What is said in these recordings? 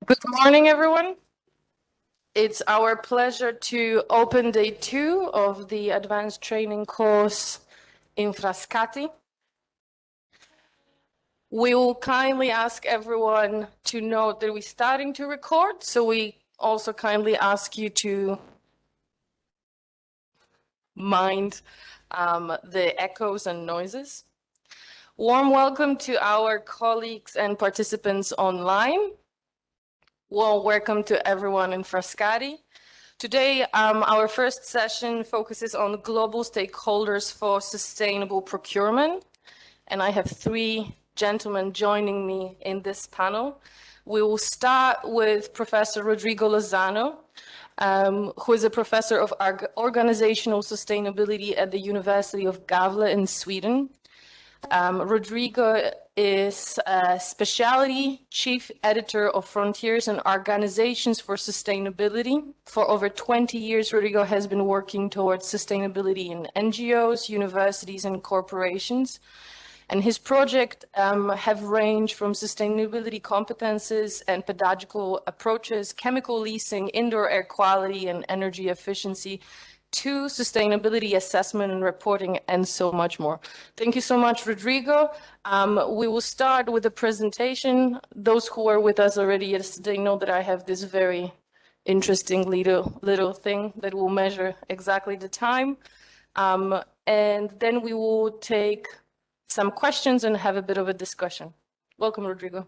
Good morning, everyone. It's our pleasure to open day 2 of the advanced training course Infrascati. We will kindly ask everyone to note that we're starting to record, so we also kindly ask you to mind the echoes and noises. Warm welcome to our colleagues and participants online. Well, welcome to everyone in Frascati. Today, our first session focuses on global stakeholders for sustainable procurement. And I have 3 gentlemen joining me in this panel. We will start with Professor Rodrigo Lozano, who is a professor of organizational sustainability at the University of Gävle in Sweden. Rodrigo is a specialty chief editor of Frontiers and Organizations for Sustainability. For over 20 years, Rodrigo has been working towards sustainability in NGOs, universities, and corporations. And his project have ranged from sustainability competences and pedagogical approaches, chemical leasing, indoor air quality, and energy efficiency, to sustainability assessment and reporting, and so much more. Thank you so much, Rodrigo. We will start with a presentation. Those who were with us already yesterday know that I have this very interesting little thing that will measure exactly the time. And then we will take some questions and have a bit of a discussion. Welcome, Rodrigo.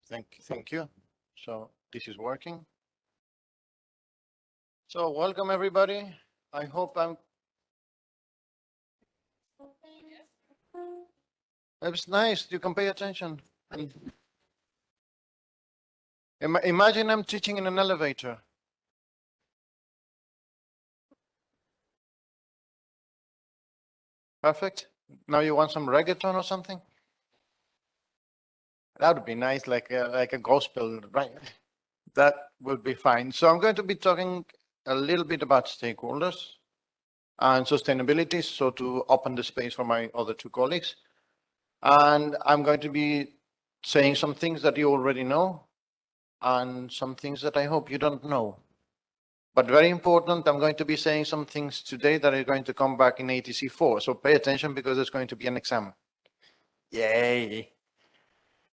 Thank you. So this is working. So welcome everybody. I hope It's nice. You can pay attention. Imagine I'm teaching in an elevator. Perfect. Now you want some reggaeton or something? That would be nice, like a gospel, right? That would be fine. So I'm going to be talking a little bit about stakeholders and sustainability, so to open the space for my other 2 colleagues. And I'm going to be saying some things that you already know and some things that I hope you don't know. But very important, I'm going to be saying some things today that are going to come back in ATC4. So pay attention because there's going to be an exam. Yay.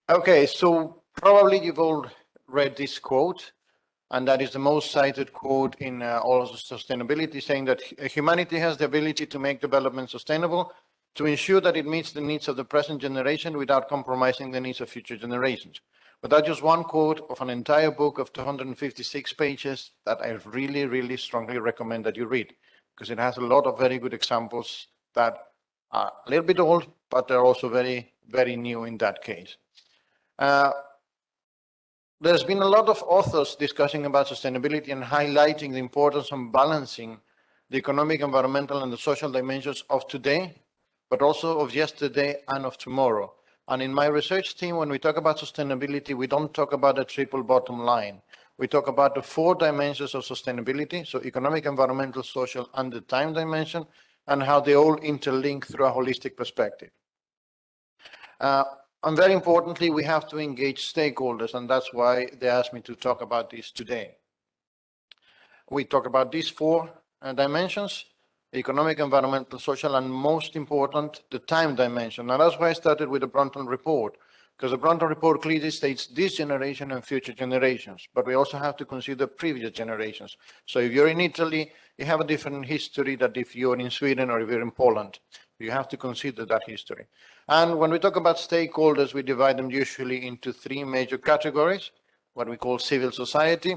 Okay, so probably you've all read this quote, and that is the most cited quote in all of sustainability, saying that humanity has the ability to make development sustainable, to ensure that it meets the needs of the present generation without compromising the needs of future generations. But that's just one quote of an entire book of 256 pages that I really, really strongly recommend that you read, because it has a lot of very good examples that are a little bit old, but they're also very, very new in that case. There's been a lot of authors discussing about sustainability and highlighting the importance of balancing the economic, environmental, and the social dimensions of today, but also of yesterday and of tomorrow. And in my research team, when we talk about sustainability, we don't talk about a triple bottom line. We talk about the 4 dimensions of sustainability, so economic, environmental, social, and the time dimension, and how they all interlink through a holistic perspective. And very importantly, we have to engage stakeholders, and that's why they asked me to talk about this today. We talk about these 4 dimensions: economic, environmental, social, and most important, the time dimension. And that's why I started with the Brundtland report, because the Brundtland report clearly states this generation and future generations, but we also have to consider previous generations. So if you're in Italy, you have a different history than if you're in Sweden or if you're in Poland. You have to consider that history. And when we talk about stakeholders, we divide them usually into 3 major categories: what we call civil society.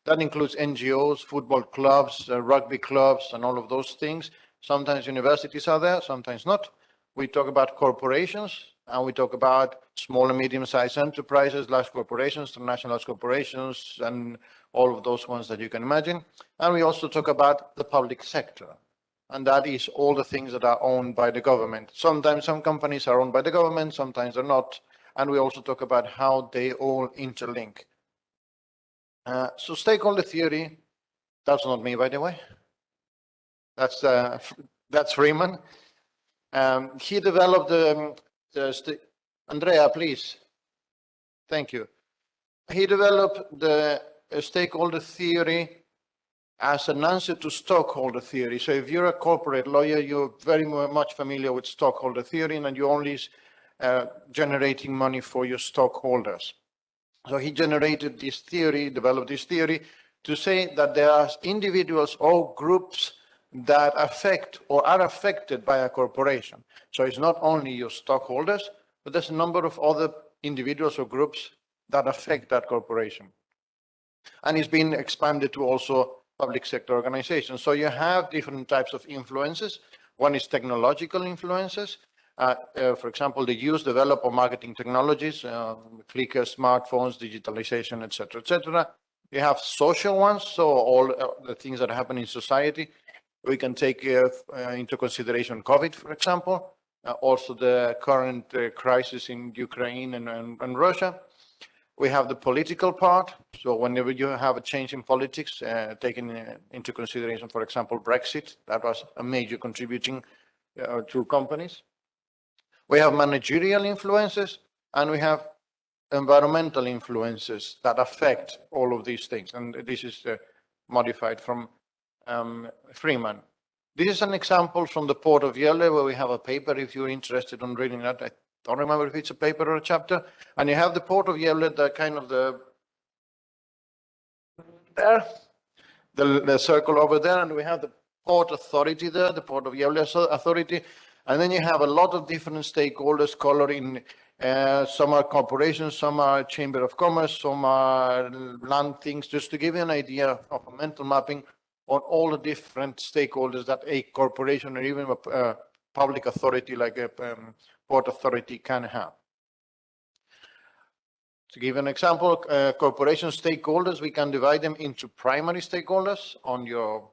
That includes NGOs, football clubs, rugby clubs, and all of those things. Sometimes universities are there, sometimes not. We talk about corporations, and we talk about small and medium-sized enterprises, large corporations, international corporations, and all of those ones that you can imagine. And we also talk about the public sector. And that is all the things that are owned by the government. Sometimes some companies are owned by the government, sometimes they're not. And we also talk about how they all interlink. So stakeholder theory, that's not me, by the way. That's Freeman. He developed Andrea, please. Thank you. He developed the stakeholder theory as an answer to stockholder theory. So if you're a corporate lawyer, you're very much familiar with stockholder theory, and you're only generating money for your stockholders. So he generated this theory, developed this theory to say that there are individuals or groups that affect or are affected by a corporation. So it's not only your stockholders, but there's a number of other individuals or groups that affect that corporation. And it's been expanded to also public sector organizations. So you have different types of influences. One is technological influences. For example, the use, develop of marketing technologies, clickers, smartphones, digitalization, etc., etc. You have social ones, so all the things that happen in society. We can take into consideration COVID, for example, also the current crisis in Ukraine and Russia. We have the political part. So whenever you have a change in politics, taking into consideration, for example, Brexit, that was a major contributing to companies. We have managerial influences, and we have environmental influences that affect all of these things. And this is modified from Freeman. This is an example from the Port of Gävle, where we have a paper, if you're interested in reading that. I don't remember if it's a paper or a chapter. And you have the Port of Gävle, the kind of the circle over there, and we have the Port Authority there, the Port of Gävle Authority. And then you have a lot of different stakeholders colored in. Some are corporations, some are Chamber of Commerce, some are land things, just to give you an idea of a mental mapping on all the different stakeholders that a corporation or even a public authority like a Port Authority can have. To give an example, corporation stakeholders, we can divide them into primary stakeholders on your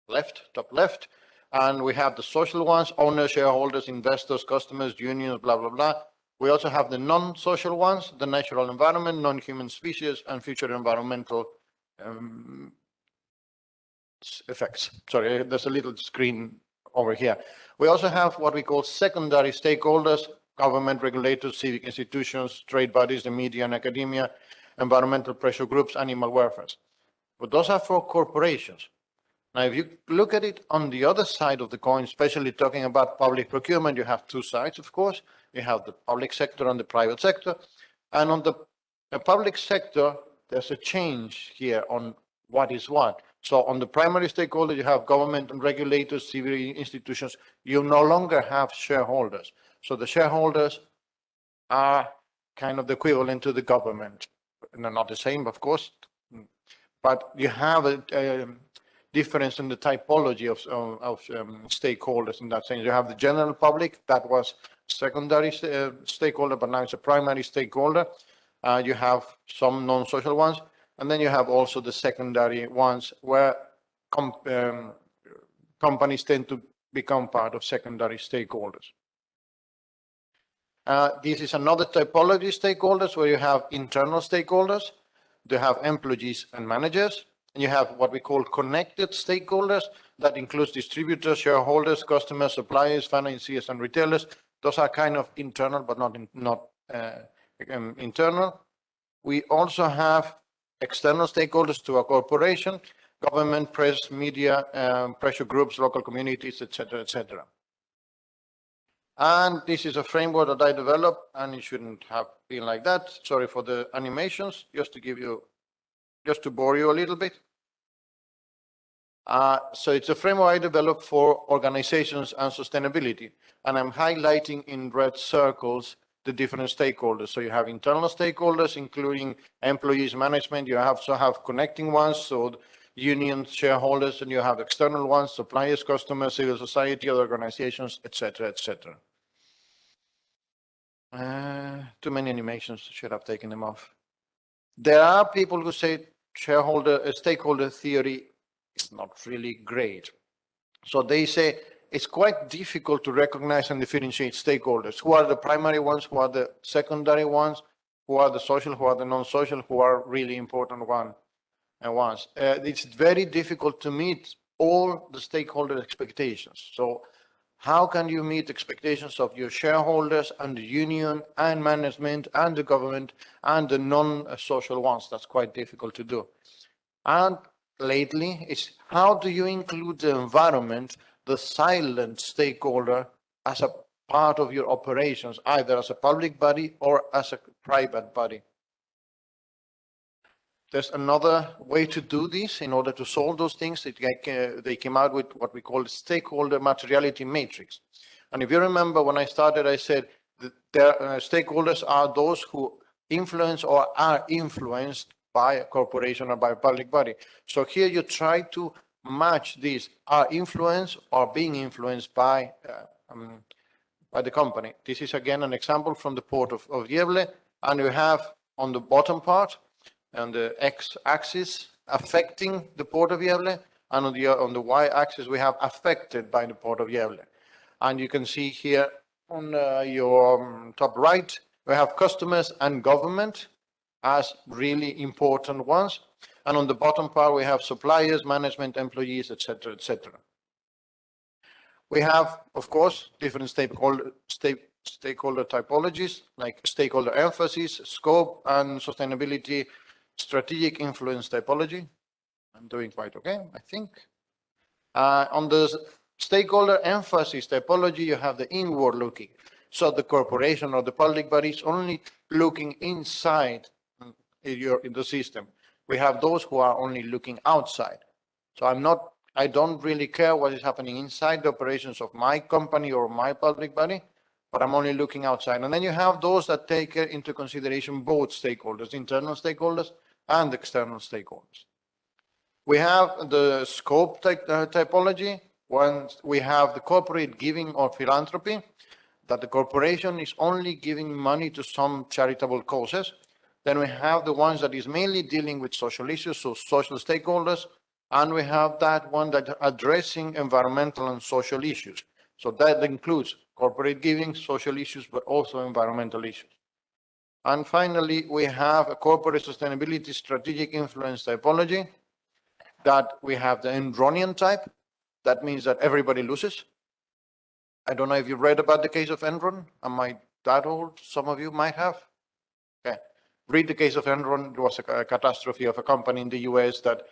left, top left. And we have the social ones, owners, shareholders, investors, customers, unions, blah, blah, blah. We also have the non-social ones, the natural environment, non-human species, and future environmental effects. Sorry, there's a little screen over here. We also have what we call secondary stakeholders, government, regulators, civic institutions, trade bodies, the media and academia, environmental pressure groups, animal welfare. But those are for corporations. Now, if you look at it on the other side of the coin, especially talking about public procurement, you have two sides, of course. You have the public sector and the private sector. And on the public sector, there's a change here on what is what. So on the primary stakeholder, you have government and regulators, civil institutions. You no longer have shareholders. So the shareholders are kind of the equivalent to the government. No, not the same, of course, but you have a difference in the typology of stakeholders in that sense. You have the general public, that was secondary stakeholder, but now it's a primary stakeholder. You have some non-social ones, and then you have also the secondary ones where companies tend to become part of secondary stakeholders. This is another typology stakeholders where you have internal stakeholders, you have employees and managers, and you have what we call connected stakeholders that includes distributors, shareholders, customers, suppliers, financiers, and retailers. Those are kind of internal, but not internal. We also have external stakeholders to a corporation, government, press, media, pressure groups, local communities, etc., etc. And this is a framework that I developed, and it shouldn't have been like that. Sorry for the animations, just to bore you a little bit. So it's a framework I developed for organizations and sustainability, and I'm highlighting in red circles the different stakeholders. So you have internal stakeholders, including employees, management. You also have connecting ones, so unions, shareholders, and you have external ones, suppliers, customers, civil society, other organizations, etc., etc. Too many animations, should have taken them off. There are people who say stakeholder theory is not really great. So they say it's quite difficult to recognize and differentiate stakeholders. Who are the primary ones? Who are the secondary ones? Who are the social? Who are the non-social? Who are really important ones? It's very difficult to meet all the stakeholder expectations. So How can you meet expectations of your shareholders and the union and management and the government and the non-social ones? That's quite difficult to do. And lately, it's how do you include the environment, the silent stakeholder, as a part of your operations, either as a public body or as a private body? There's another way to do this in order to solve those things. They came out with what we call the stakeholder materiality matrix. And if you remember, when I started, I said that stakeholders are those who influence or are influenced by a corporation or by a public body. So here you try to match these, are influenced or being influenced by the company. This is again an example from the port of Gävle, and you have on the bottom part, on the x-axis, affecting the port of Gävle, and on the y-axis we have affected by the port of Gävle. And you can see here on your top right, we have customers and government as really important ones, and on the bottom part we have suppliers, management, employees, etc., etc. We have, of course, different stakeholder typologies, like stakeholder emphasis, scope, and sustainability strategic influence typology. I'm doing quite okay, I think. On the stakeholder emphasis typology, you have the inward looking. So the corporation or the public body is only looking inside in the system. We have those who are only looking outside. So I don't really care what is happening inside the operations of my company or my public body, but I'm only looking outside. And then you have those that take into consideration both stakeholders, internal stakeholders and external stakeholders. We have the scope typology, when we have the corporate giving or philanthropy, that the corporation is only giving money to some charitable causes. Then we have the ones that is mainly dealing with social issues, so social stakeholders, and we have that one that addressing environmental and social issues. So that includes corporate giving, social issues, but also environmental issues. And finally, we have a corporate sustainability strategic influence typology, that we have the Enronian type. That means that everybody loses. I don't know if you read about the case of Enron. Am I that old? Some of you might have. Okay. Read the case of Enron. It was a catastrophe of a company in the US that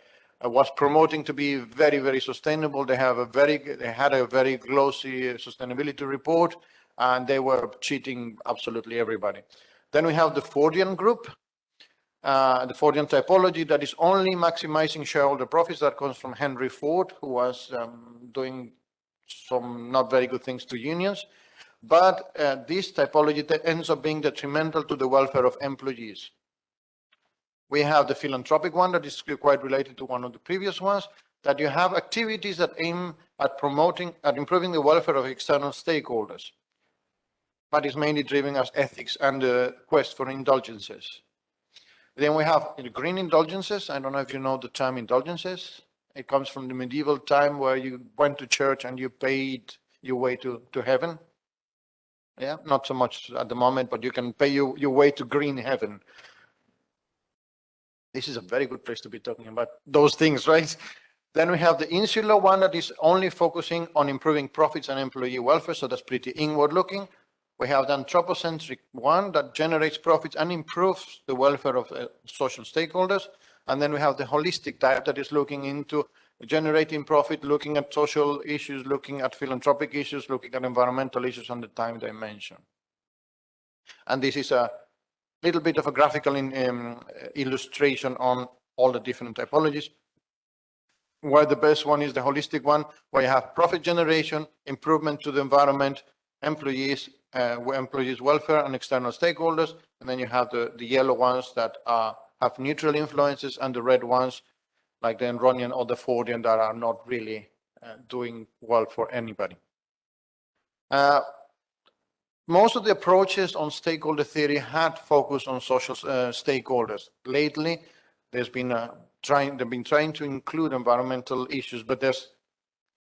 was promoting to be very, very sustainable. They had a very glossy sustainability report, and they were cheating absolutely everybody. Then we have the Fordian group, the Fordian typology that is only maximizing shareholder profits. That comes from Henry Ford, who was doing some not very good things to unions. But this typology that ends up being detrimental to the welfare of employees. We have the philanthropic one that is quite related to one of the previous ones, that you have activities that aim at improving the welfare of external stakeholders, but is mainly driven as ethics and the quest for indulgences. Then we have the green indulgences. I don't know if you know the term indulgences. It comes from the medieval time where you went to church and you paid your way to heaven. Yeah, not so much at the moment, but you can pay your way to green heaven. This is a very good place to be talking about those things, right? Then we have the insular one that is only focusing on improving profits and employee welfare, so that's pretty inward looking. We have the anthropocentric one that generates profits and improves the welfare of social stakeholders. And then we have the holistic type that is looking into generating profit, looking at social issues, looking at philanthropic issues, looking at environmental issues on the time dimension. And this is a little bit of a graphical illustration on all the different typologies, where the best one is the holistic one, where you have profit generation, improvement to the environment, employees welfare, and external stakeholders. And then you have the yellow ones that have neutral influences, and the red ones, like the Enronian or the Fordian, that are not really doing well for anybody. Most of the approaches on stakeholder theory had focused on social stakeholders. Lately, they've been trying to include environmental issues, but there's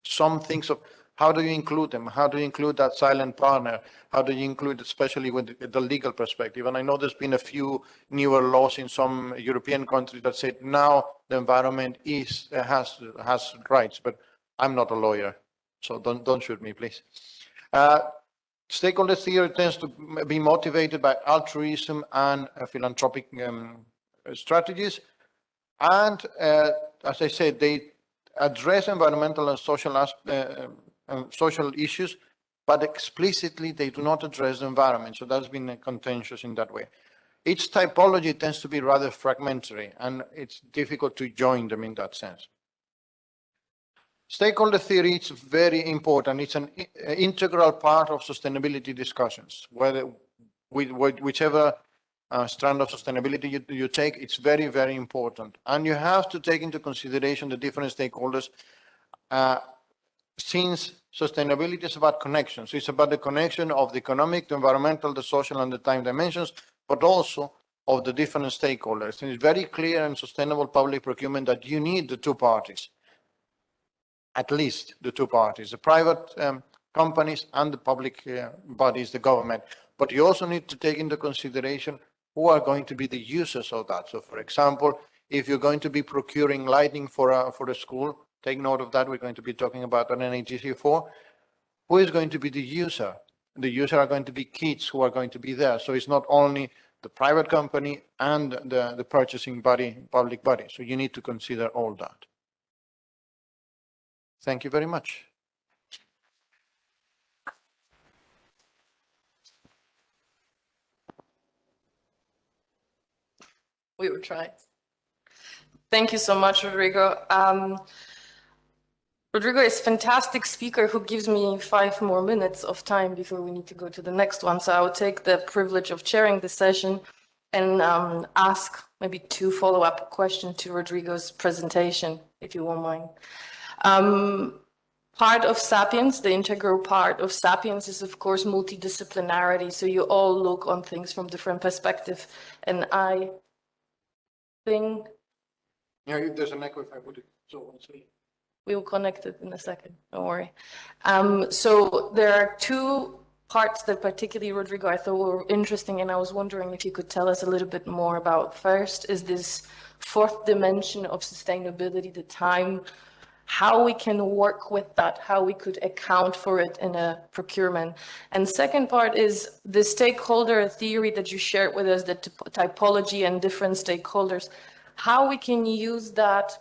some things of how do you include them? How do you include that silent partner? How do you include, especially with the legal perspective? And I know there's been a few newer laws in some European countries that say now the environment has rights, but I'm not a lawyer. So don't shoot me, please. Stakeholder theory tends to be motivated by altruism and philanthropic strategies. And as I said, they address environmental and social issues, but explicitly they do not address the environment. So that's been contentious in that way. Each typology tends to be rather fragmentary, and it's difficult to join them in that sense. Stakeholder theory is very important. It's an integral part of sustainability discussions. Whichever strand of sustainability you take, it's very, very important. And you have to take into consideration the different stakeholders, since sustainability is about connections. It's about the connection of the economic, the environmental, the social, and the time dimensions, but also of the different stakeholders. And it's very clear in sustainable public procurement that you need the two parties. At least the two parties, the private companies and the public bodies, the government. But you also need to take into consideration who are going to be the users of that. So, for example, if you're going to be procuring lighting for a school, take note of that. We're going to be talking about an ATC3. Who is going to be the user? The user are going to be kids who are going to be there. So it's not only the private company and the purchasing body, public body. So you need to consider all that. Thank you very much. We were trying. Thank you so much, Rodrigo. Rodrigo is a fantastic speaker who gives me 5 more minutes of time before we need to go to the next one. So I will take the privilege of chairing the session and ask maybe 2 follow-up questions to Rodrigo's presentation, if you won't mind. Part of SAPIENS, the integral part of SAPIENS is, of course, multidisciplinarity. So you all look on things from different perspectives. And I think... Yeah, if there's an echo, if I put it, so we'll see. We will connect it in a second, don't worry. So there are 2 parts that particularly, Rodrigo, I thought were interesting, and I was wondering if you could tell us a little bit more about. First is this 4th dimension of sustainability, the time, how we can work with that, how we could account for it in a procurement. And second part is the stakeholder theory that you shared with us, the typology and different stakeholders, how we can use that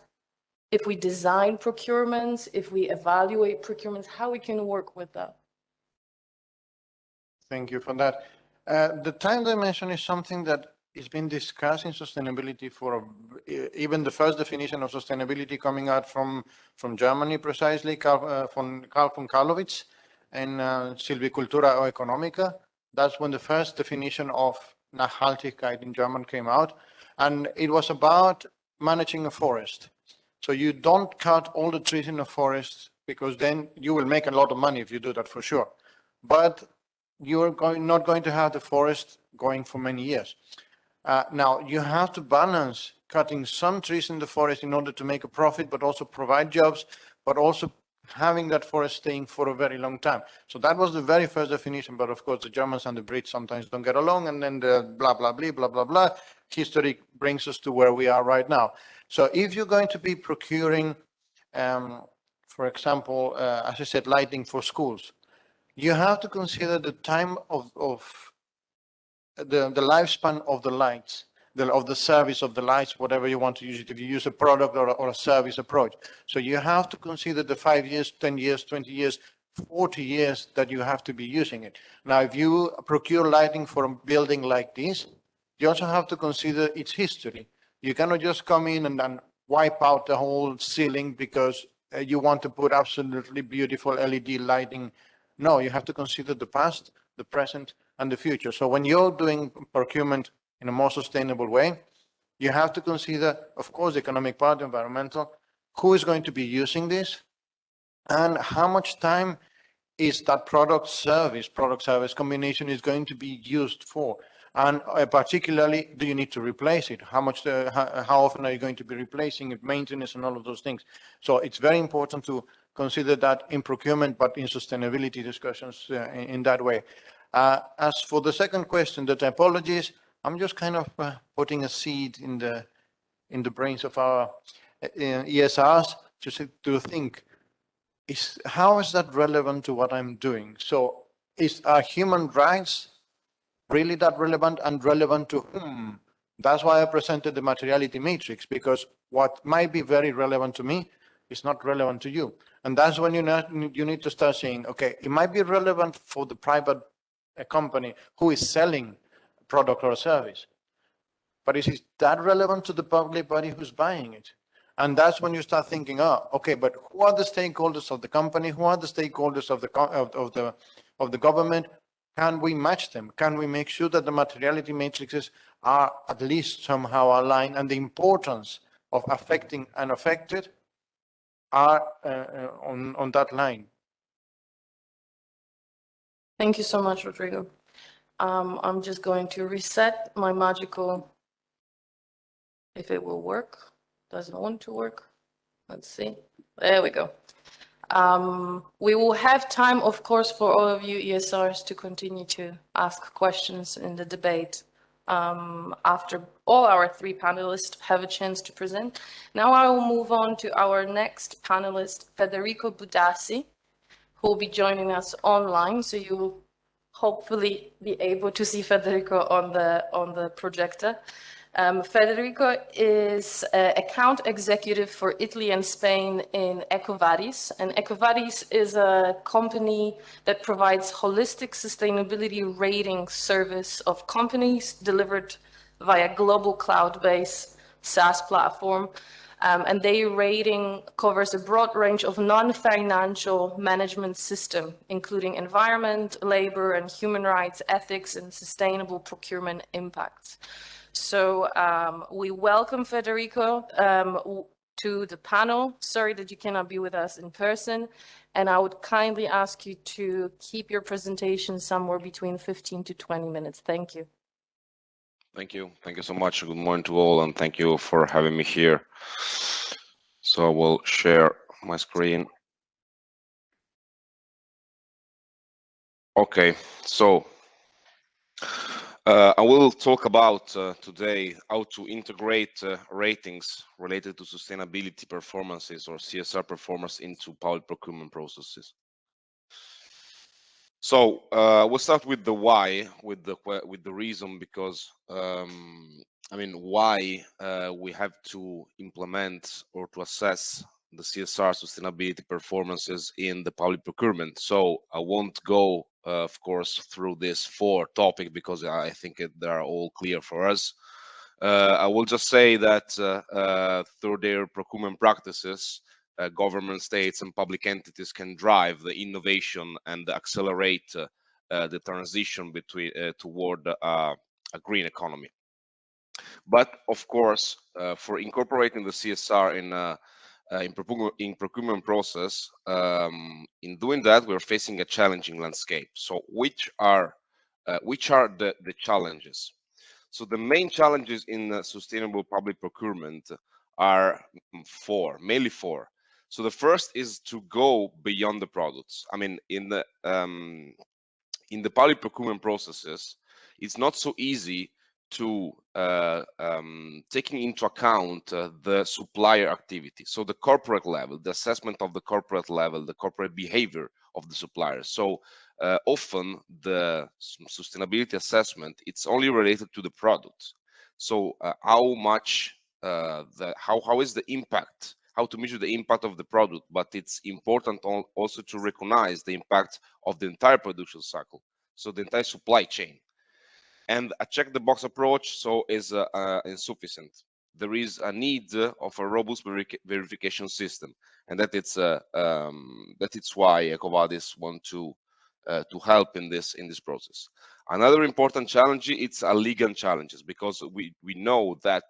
if we design procurements, if we evaluate procurements, how we can work with that. Thank you for that. The time dimension is something that has been discussed in sustainability for even the first definition of sustainability coming out from Germany, precisely, Karl von Karlowitz and Silvicultura o Economica. That's when the first definition of Nachhaltigkeit in German came out. And it was about managing a forest. So you don't cut all the trees in a forest, because then you will make a lot of money if you do that, for sure. But you're not going to have the forest going for many years. Now, you have to balance cutting some trees in the forest in order to make a profit, but also provide jobs, but also having that forest staying for a very long time. So that was the very first definition. But of course, the Germans and the Brits sometimes don't get along, and then the blah, blah, blah, blah, blah, blah. History brings us to where we are right now. So if you're going to be procuring, for example, as I said, lighting for schools, you have to consider the time of the lifespan of the lights, of the service of the lights, whatever you want to use it, if you use a product or a service approach. So you have to consider the 5 years, 10 years, 20 years, 40 years that you have to be using it. Now, if you procure lighting for a building like this, you also have to consider its history. You cannot just come in and then wipe out the whole ceiling because you want to put absolutely beautiful LED lighting. No, you have to consider the past, the present, and the future. So when you're doing procurement in a more sustainable way, you have to consider, of course, the economic part, environmental, who is going to be using this, and how much time is that product-service combination is going to be used for. And particularly, do you need to replace it? How often are you going to be replacing it, maintenance, and all of those things? So it's very important to consider that in procurement, but in sustainability discussions in that way. As for the second question, the typologies, I'm just kind of putting a seed in the brains of our ESRs to think, how is that relevant to what I'm doing? So are human rights really that relevant, and relevant to whom? That's why I presented the materiality matrix, because what might be very relevant to me is not relevant to you. And that's when you need to start saying, okay, it might be relevant for the private company who is selling product or service, but is it that relevant to the public body who's buying it? And that's when you start thinking, oh, okay, but who are the stakeholders of the company? Who are the stakeholders of the government? Can we match them? Can we make sure that the materiality matrices are at least somehow aligned, and the importance of affecting and affected are on that line? Thank you so much, Rodrigo. I'm just going to reset my magical, if it will work. Doesn't want to work. Let's see. There we go. We will have time, of course, for all of you ESRs to continue to ask questions in the debate after all our three panelists have a chance to present. Now I will move on to our next panelist, Federico Budassi, who will be joining us online. So you will hopefully be able to see Federico on the projector. Federico is account executive for Italy and Spain in Ecovadis. And Ecovadis is a company that provides holistic sustainability rating service of companies delivered via global cloud-based SaaS platform. And their rating covers a broad range of non-financial management system, including environment, labor and human rights, ethics, and sustainable procurement impacts. So we welcome Federico to the panel. Sorry that you cannot be with us in person. And I would kindly ask you to keep your presentation somewhere between 15 to 20 minutes. Thank you. Thank you. Thank you so much. Good morning to all, and thank you for having me here. So I will share my screen. Okay, so I will talk about today how to integrate ratings related to sustainability performances or CSR performance into public procurement processes. So we'll start with the why, with the reason, because I mean, why we have to implement or to assess the CSR sustainability performances in the public procurement. So I won't go, of course, through this 4 topics because I think they are all clear for us. I will just say that through their procurement practices, government, states, and public entities can drive the innovation and accelerate the transition toward a green economy. But of course, for incorporating the CSR in procurement process, in doing that, we're facing a challenging landscape. So which are the challenges? So the main challenges in sustainable public procurement are mainly four. So the first is to go beyond the products. I mean, in the public procurement processes, it's not so easy to taking into account the supplier activity. So the corporate level, the assessment of the corporate level, the corporate behavior of the suppliers. So often the sustainability assessment, it's only related to the product. So how much how is the impact, how to measure the impact of the product, but it's important also to recognize the impact of the entire production cycle, so the entire supply chain. And a check-the-box approach is insufficient. There is a need of a robust verification system, and that it's why Ecovadis want to help in this process. Another important challenge, it's a legal challenges, because we know that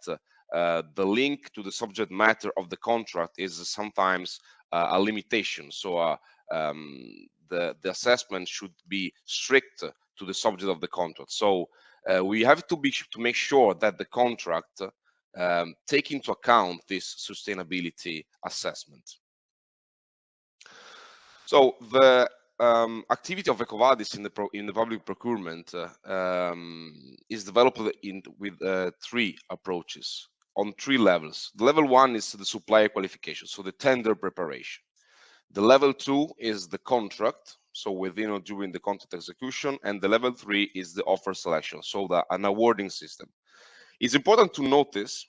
the link to the subject matter of the contract is sometimes a limitation. So the assessment should be strict to the subject of the contract. So we have to make sure that the contract take into account this sustainability assessment. So the activity of Ecovadis in the public procurement is developed with 3 approaches on 3 levels. The level 1 is the supplier qualification, so the tender preparation. The level 2 is the contract, so within or during the contract execution, and the level 3 is the offer selection, so an awarding system. It's important to notice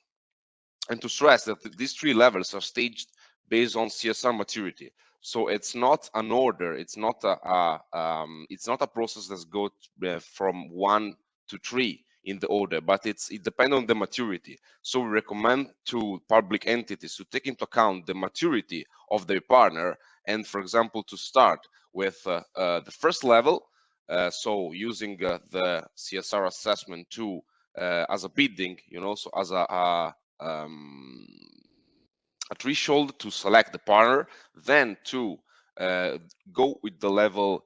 and to stress that these 3 levels are staged based on CSR maturity. So it's not an order, it's not a process that goes from 1 to 3 in the order, but it depends on the maturity. So we recommend to public entities to take into account the maturity of their partner, and for example, to start with the first level, so using the CSR assessment tool as a bidding, so as a threshold to select the partner, then to go with the level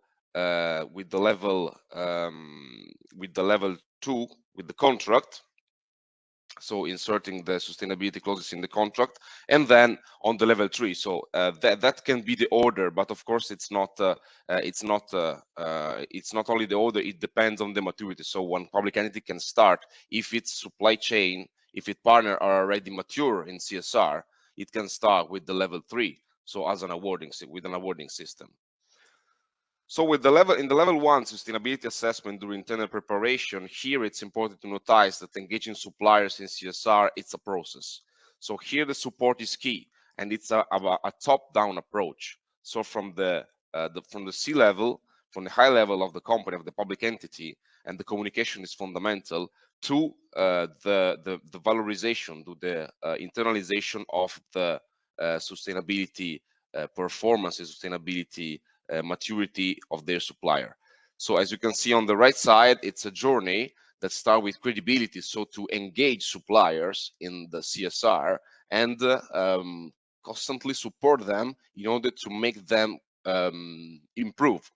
2 with the contract, so inserting the sustainability clauses in the contract, and then on the level 3. So that can be the order, but of course it's not only the order, it depends on the maturity. So one public entity can start, if its supply chain, if its partner are already mature in CSR, it can start with the level 3, so as an awarding system. So in the level 1 sustainability assessment during tender preparation, here it's important to notice that engaging suppliers in CSR, it's a process. So here the support is key, and it's a top-down approach. So from the C-level, from the high level of the company, of the public entity, and the communication is fundamental, to the valorization, to the internalization of the sustainability performance, sustainability maturity of their supplier. So as you can see on the right side, it's a journey that starts with credibility, so to engage suppliers in the CSR and constantly support them in order to make them improve.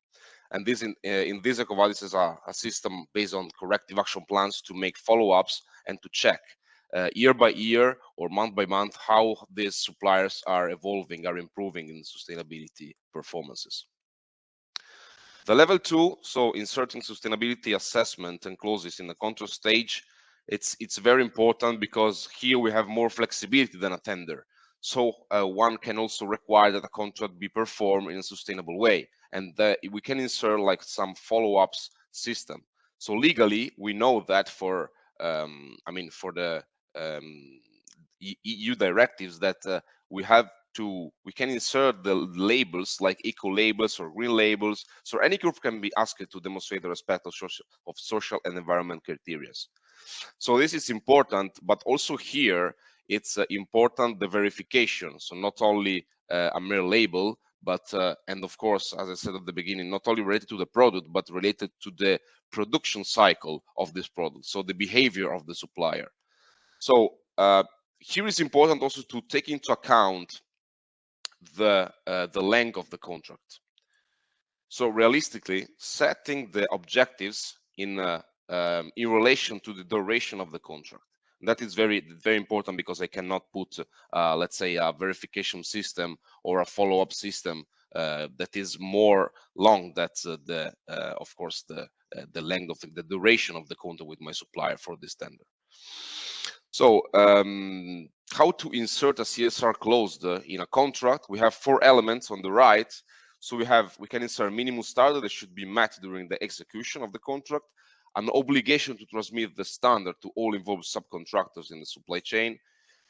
And this in this Ecovadis is a system based on corrective action plans to make follow-ups and to check year by year or month by month how these suppliers are evolving, are improving in sustainability performances. The level 2, so inserting sustainability assessment and clauses in the contract stage, it's very important because here we have more flexibility than a tender. So one can also require that a contract be performed in a sustainable way, and we can insert like some follow-ups system. So legally, we know that for for the EU directives that we can insert the labels like eco labels or green labels. So any group can be asked to demonstrate the respect of social and environment criteria. So this is important, but also here it's important the verification. So not only a mere label, but and of course, as I said at the beginning, not only related to the product, but related to the production cycle of this product. So the behavior of the supplier. So here is important also to take into account the length of the contract. So realistically, setting the objectives in relation to the duration of the contract. That is very important, because I cannot put, let's say, a verification system or a follow-up system that is more long. That's of course the length of the duration of the contract with my supplier for this tender. So how to insert a CSR clause in a contract? We have 4 elements on the right. So we can insert minimum standard that should be met during the execution of the contract, an obligation to transmit the standard to all involved subcontractors in the supply chain,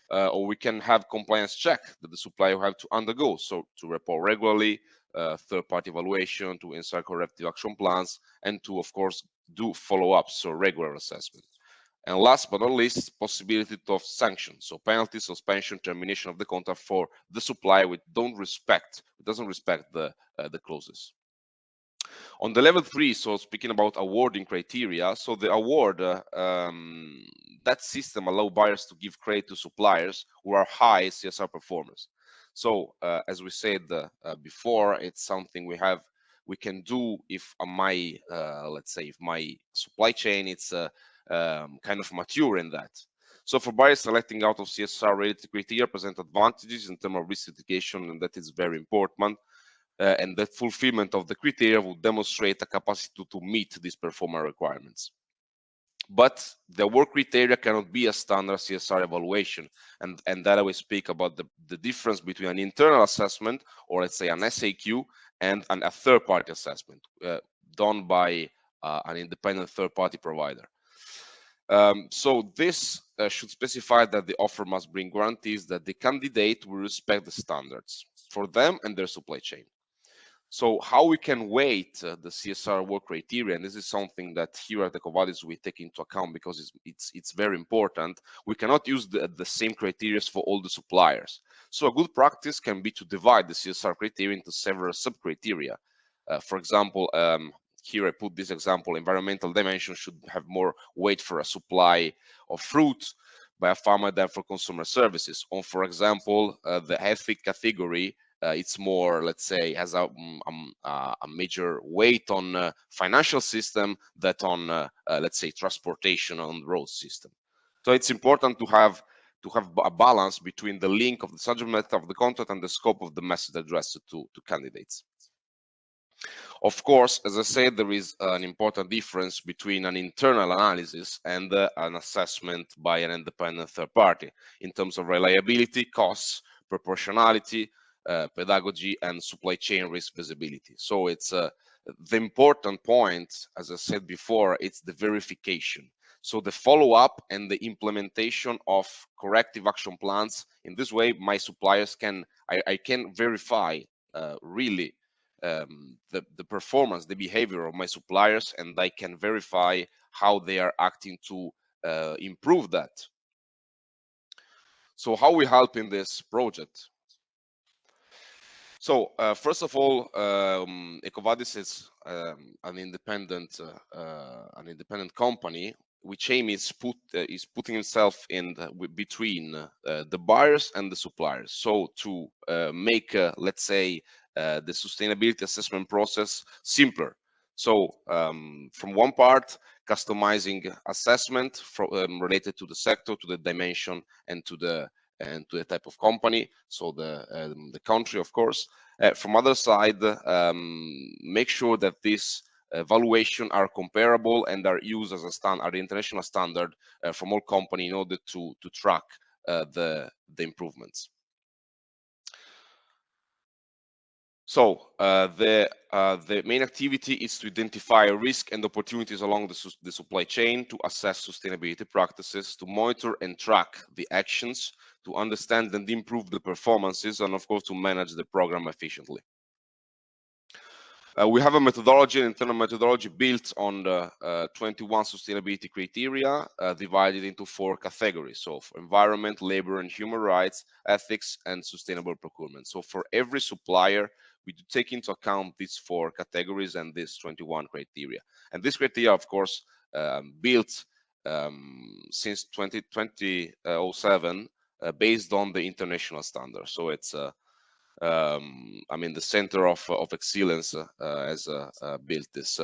or we can have compliance check that the supplier will have to undergo, so to report regularly, third-party evaluation, to insert corrective action plans, and to, of course, do follow-ups, so regular assessment. And last but not least, possibility of sanctions, so penalty, suspension, termination of the contract for the supplier which doesn't respect the clauses. On the level 3, so speaking about awarding criteria, so the award, that system allows buyers to give credit to suppliers who are high CSR performers. So as we said before, it's something we can do if let's say, if my supply chain it's kind of mature in that. So for buyers, selecting out of CSR related criteria present advantages in terms of risk mitigation, and that is very important. And the fulfillment of the criteria will demonstrate a capacity to meet these performance requirements. but the work criteria cannot be a standard CSR evaluation. And that I will speak about the difference between an internal assessment, or let's say an SAQ, and a third-party assessment done by an independent third-party provider. So this should specify that the offer must bring guarantees that the candidate will respect the standards for them and their supply chain. So how we can weight the CSR work criteria, and this is something that here at Ecovadis we take into account because it's very important. We cannot use the same criteria for all the suppliers. So a good practice can be to divide the CSR criteria into several sub-criteria. For example, here I put this example: environmental dimension should have more weight for a supply of fruit by a farmer than for consumer services. Or for example, the ethic category, it's more, let's say, has a major weight on financial system than on, let's say, transportation on the road system. So it's important to have a balance between the link of the subject matter of the contract and the scope of the message addressed to candidates. Of course, as I said, there is an important difference between an internal analysis and an assessment by an independent third party in terms of reliability, costs, proportionality, pedagogy, and supply chain risk visibility. So it's the important point, as I said before, it's the verification. So the follow-up and the implementation of corrective action plans. In this way, my suppliers I can verify really the performance, the behavior of my suppliers, and I can verify how they are acting to improve that. So how we help in this project? So first of all, Ecovadis is an independent company, which aim is putting itself in between the buyers and the suppliers. So to make, let's say, the sustainability assessment process simpler. So from one part, customizing assessment related to the sector, to the dimension, and to the type of company, so the country, of course. From other side, make sure that this evaluation are comparable and are used as a standard, international standard from all company in order to track the improvements. So the main activity is to identify risk and opportunities along the supply chain, to assess sustainability practices, to monitor and track the actions, to understand and improve the performances, and of course to manage the program efficiently. We have a methodology, an internal methodology built on the 21 sustainability criteria, divided into 4 categories. So for environment, labor and human rights, ethics, and sustainable procurement. So for every supplier, we do take into account these 4 categories and these 21 criteria. And this criteria, of course, built since 2007 based on the international standard. So it's I mean, the Center of Excellence has built this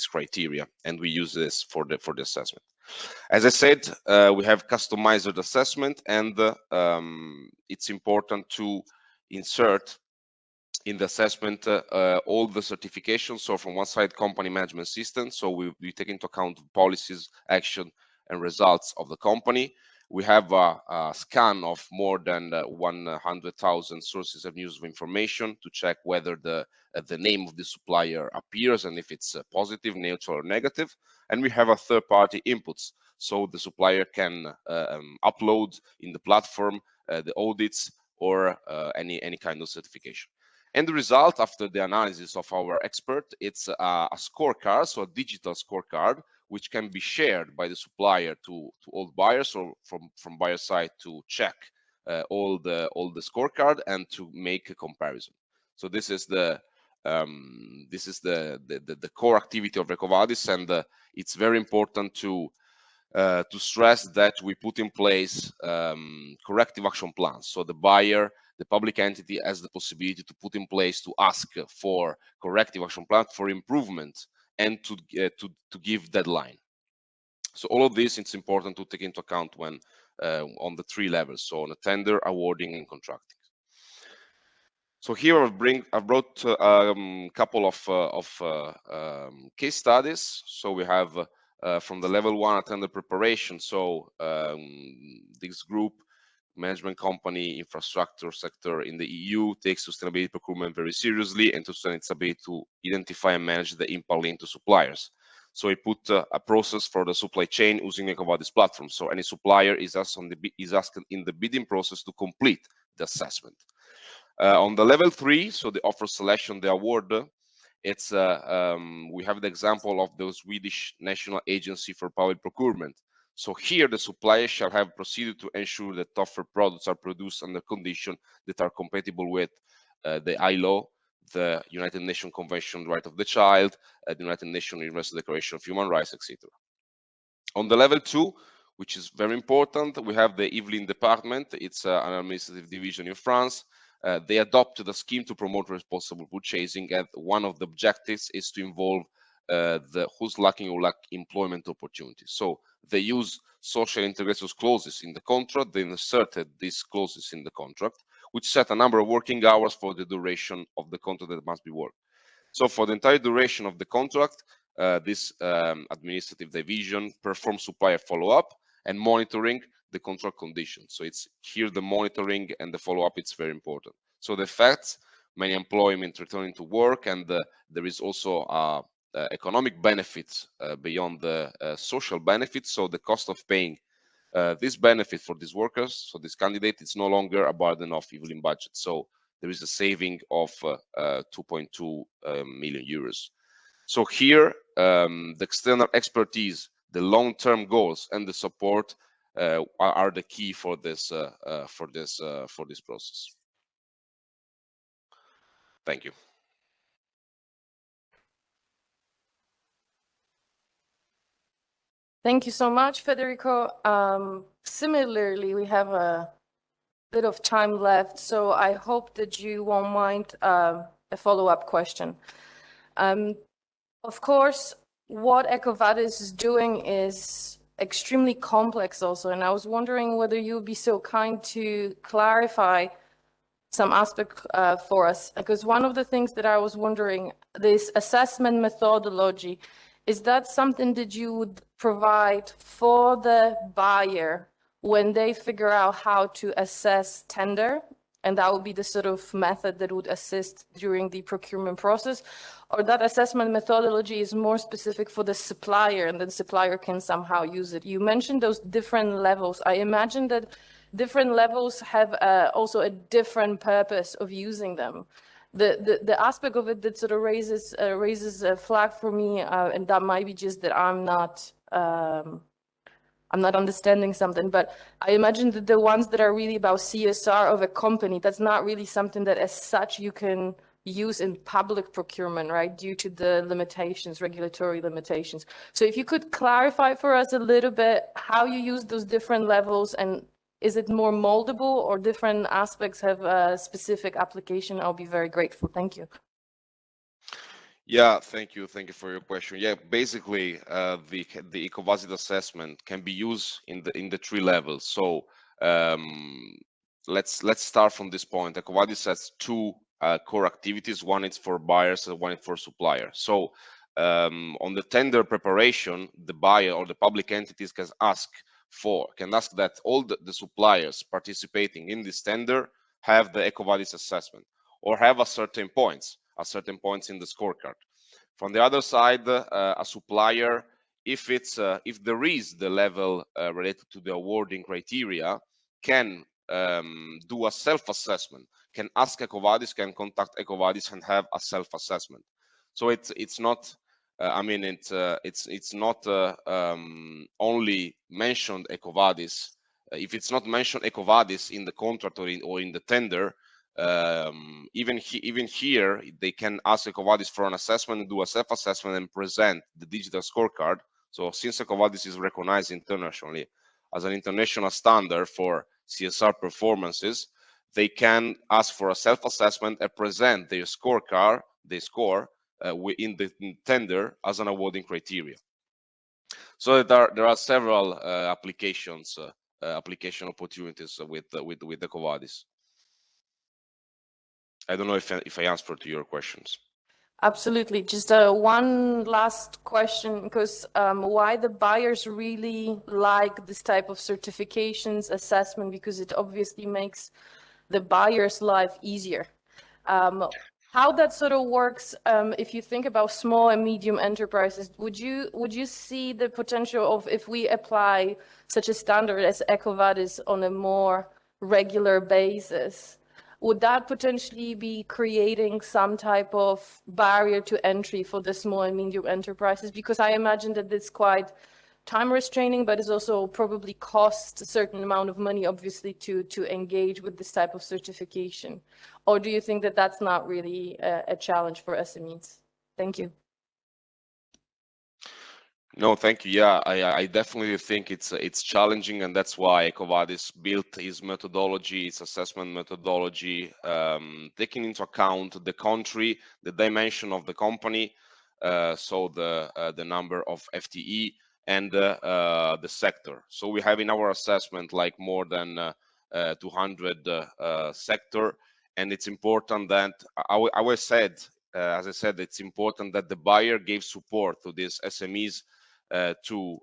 criteria, and we use this for the assessment. As I said, we have customized assessment, and it's important to insert in the assessment all the certifications. So from one side, company management system. So we take into account policies, action, and results of the company. We have a scan of more than 100,000 sources of news of information to check whether the name of the supplier appears and if it's positive, neutral, or negative. And we have a third-party inputs, so the supplier can upload in the platform the audits or any kind of certification. And the result, after the analysis of our expert, it's a scorecard, so a digital scorecard, which can be shared by the supplier to all buyers, or from buyer side to check all the scorecard and to make a comparison. So this is the core activity of Ecovadis, and it's very important to stress that we put in place corrective action plans. So the buyer, the public entity, has the possibility to put in place, to ask for corrective action plan for improvement, and to give deadline. So all of this, it's important to take into account when on the 3 levels, so on the tender, awarding, and contracting. So here I brought a couple of case studies. So we have from the level 1 tender preparation. So this group, management company, infrastructure sector in the EU takes sustainability procurement very seriously, and to sustain its ability to identify and manage the impact linked to suppliers. So we put a process for the supply chain using Ecovadis platform. So any supplier is asked in the bidding process to complete the assessment. On the level 3, so the offer selection, the award, it's we have the example of the Swedish National Agency for Public Procurement. So here the supplier shall have proceeded to ensure that offered products are produced under conditions that are compatible with the ILO, the United Nations Convention on the Right of the Child, the United Nations Universal Declaration of Human Rights, etc. On the level 2, which is very important, we have the Equivalence department. It's an administrative division in France. They adopted a scheme to promote responsible purchasing, and one of the objectives is to involve the who's lacking or lack employment opportunities. So they use social integration clauses in the contract. They inserted these clauses in the contract, which set a number of working hours for the duration of the contract that must be worked. So for the entire duration of the contract, this administrative division performs supplier follow-up and monitoring the contract conditions. So it's here the monitoring and the follow-up, it's very important. So the effects, many employment returning to work, and there is also economic benefits beyond the social benefits. So the cost of paying this benefit for these workers, so this candidate, is no longer a burden of Equivalence budget. So there is a saving of 2.2 million euros. So here, the external expertise, the long-term goals, and the support are the key for this process. Thank you. Thank you so much, Federico. Similarly, we have a bit of time left, so I hope that you won't mind a follow-up question. Of course, what Ecovadis is doing is extremely complex also, and I was wondering whether you would be so kind to clarify some aspect for us, because one of the things that I was wondering, this assessment methodology, is that something that you would provide for the buyer when they figure out how to assess tender, and that would be the sort of method that would assist during the procurement process, or that assessment methodology is more specific for the supplier and the supplier can somehow use it? You mentioned those different levels. I imagine that different levels have also a different purpose of using them. The aspect of it that sort of raises a flag for me, and that might be just that I'm not understanding something, but I imagine that the ones that are really about CSR of a company, that's not really something that as such you can use in public procurement, right? Due to the limitations, regulatory limitations. So if you could clarify for us a little bit how you use those different levels, and is it more moldable or different aspects have a specific application? I'll be very grateful. Thank you. Yeah, thank you for your question. Yeah, basically, the Ecovadis assessment can be used in the 3 levels. So let's start from this point. Ecovadis has 2 core activities. One is for buyers and one is for suppliers. So on the tender preparation, the buyer or the public entities can ask that all the suppliers participating in this tender have the Ecovadis assessment, or have a certain points in the scorecard. From the other side, a supplier, if there is the level related to the awarding criteria, can do a self-assessment, can ask Ecovadis, can contact Ecovadis and have a self-assessment. So it's not, I mean, it's not only mentioned Ecovadis. If it's not mentioned Ecovadis in the contract or in the tender, even here they can ask Ecovadis for an assessment and do a self-assessment and present the digital scorecard. So since Ecovadis is recognized internationally as an international standard for CSR performances, they can ask for a self-assessment and present their scorecard, their score in the tender as an awarding criteria. So there are several application opportunities with Ecovadis. I don't know if I answered to your questions. Absolutely. Just one last question, because why the buyers really like this type of certifications assessment, because it obviously makes the buyer's life easier. How that sort of works, if you think about small and medium enterprises, would you see the potential of, if we apply such a standard as Ecovadis on a more regular basis, would that potentially be creating some type of barrier to entry for the small and medium enterprises? Because I imagine that it's quite time restraining, but it's also probably costs a certain amount of money, obviously, to engage with this type of certification. Or do you think that that's not really a challenge for SMEs? Thank you. No, thank you. Yeah, I definitely think it's challenging, and that's why Ecovadis built its methodology, its assessment methodology, taking into account the country, the dimension of the company, so the number of FTE and the sector. So we have in our assessment like more than 200 sector, and it's important that as I said, it's important that the buyer gave support to these SMEs. To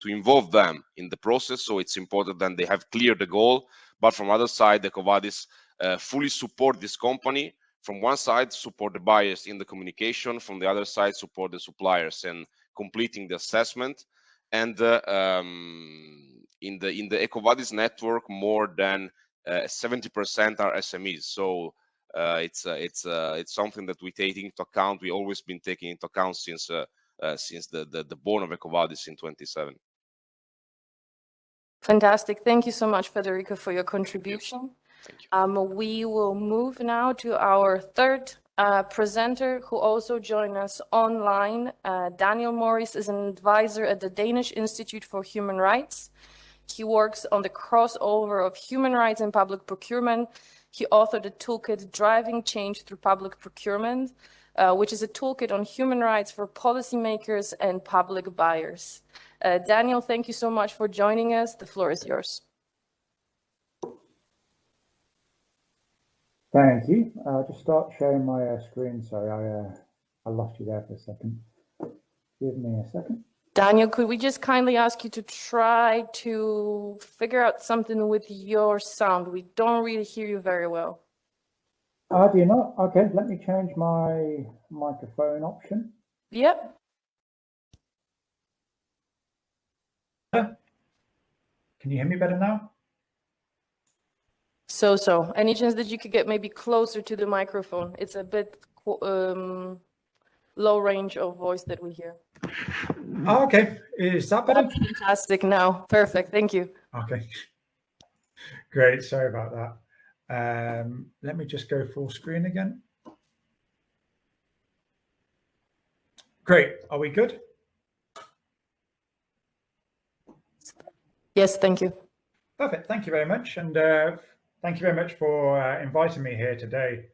involve them in the process. So it's important that they have cleared the goal. But from other side, the Ecovadis fully support this company. From one side, support the buyers in the communication. From the other side, support the suppliers in completing the assessment. And in the Ecovadis network, more than 70% are SMEs. So it's something that we take into account. We always been taking into account since the born of Ecovadis in 27. Fantastic. Thank you so much, Federico, for your contribution. Thank you. We will move now to our third presenter, who also joined us online. Daniel Morris is an advisor at the Danish Institute for Human Rights. He works on the crossover of human rights and public procurement. He authored a toolkit, Driving Change Through Public Procurement, which is a toolkit on human rights for policymakers and public buyers. Daniel, thank you so much for joining us. The floor is yours. Thank you. I'll just start sharing my screen. Sorry, I lost you there for a second. Give me a second. Daniel, could we just kindly ask you to try to figure out something with your sound? We don't really hear you very well. Do you not? Okay, let me change my microphone option. Yep. Can you hear me better now? So. Any chance that you could get maybe closer to the microphone? It's a bit low range of voice that we hear. Oh, okay. Is that better? That's fantastic now. Perfect. Thank you. Okay. Great. Sorry about that. Let me just go full screen again. Great. Are we good? Yes, thank you. Perfect. Thank you very much. And thank you very much for inviting me here today.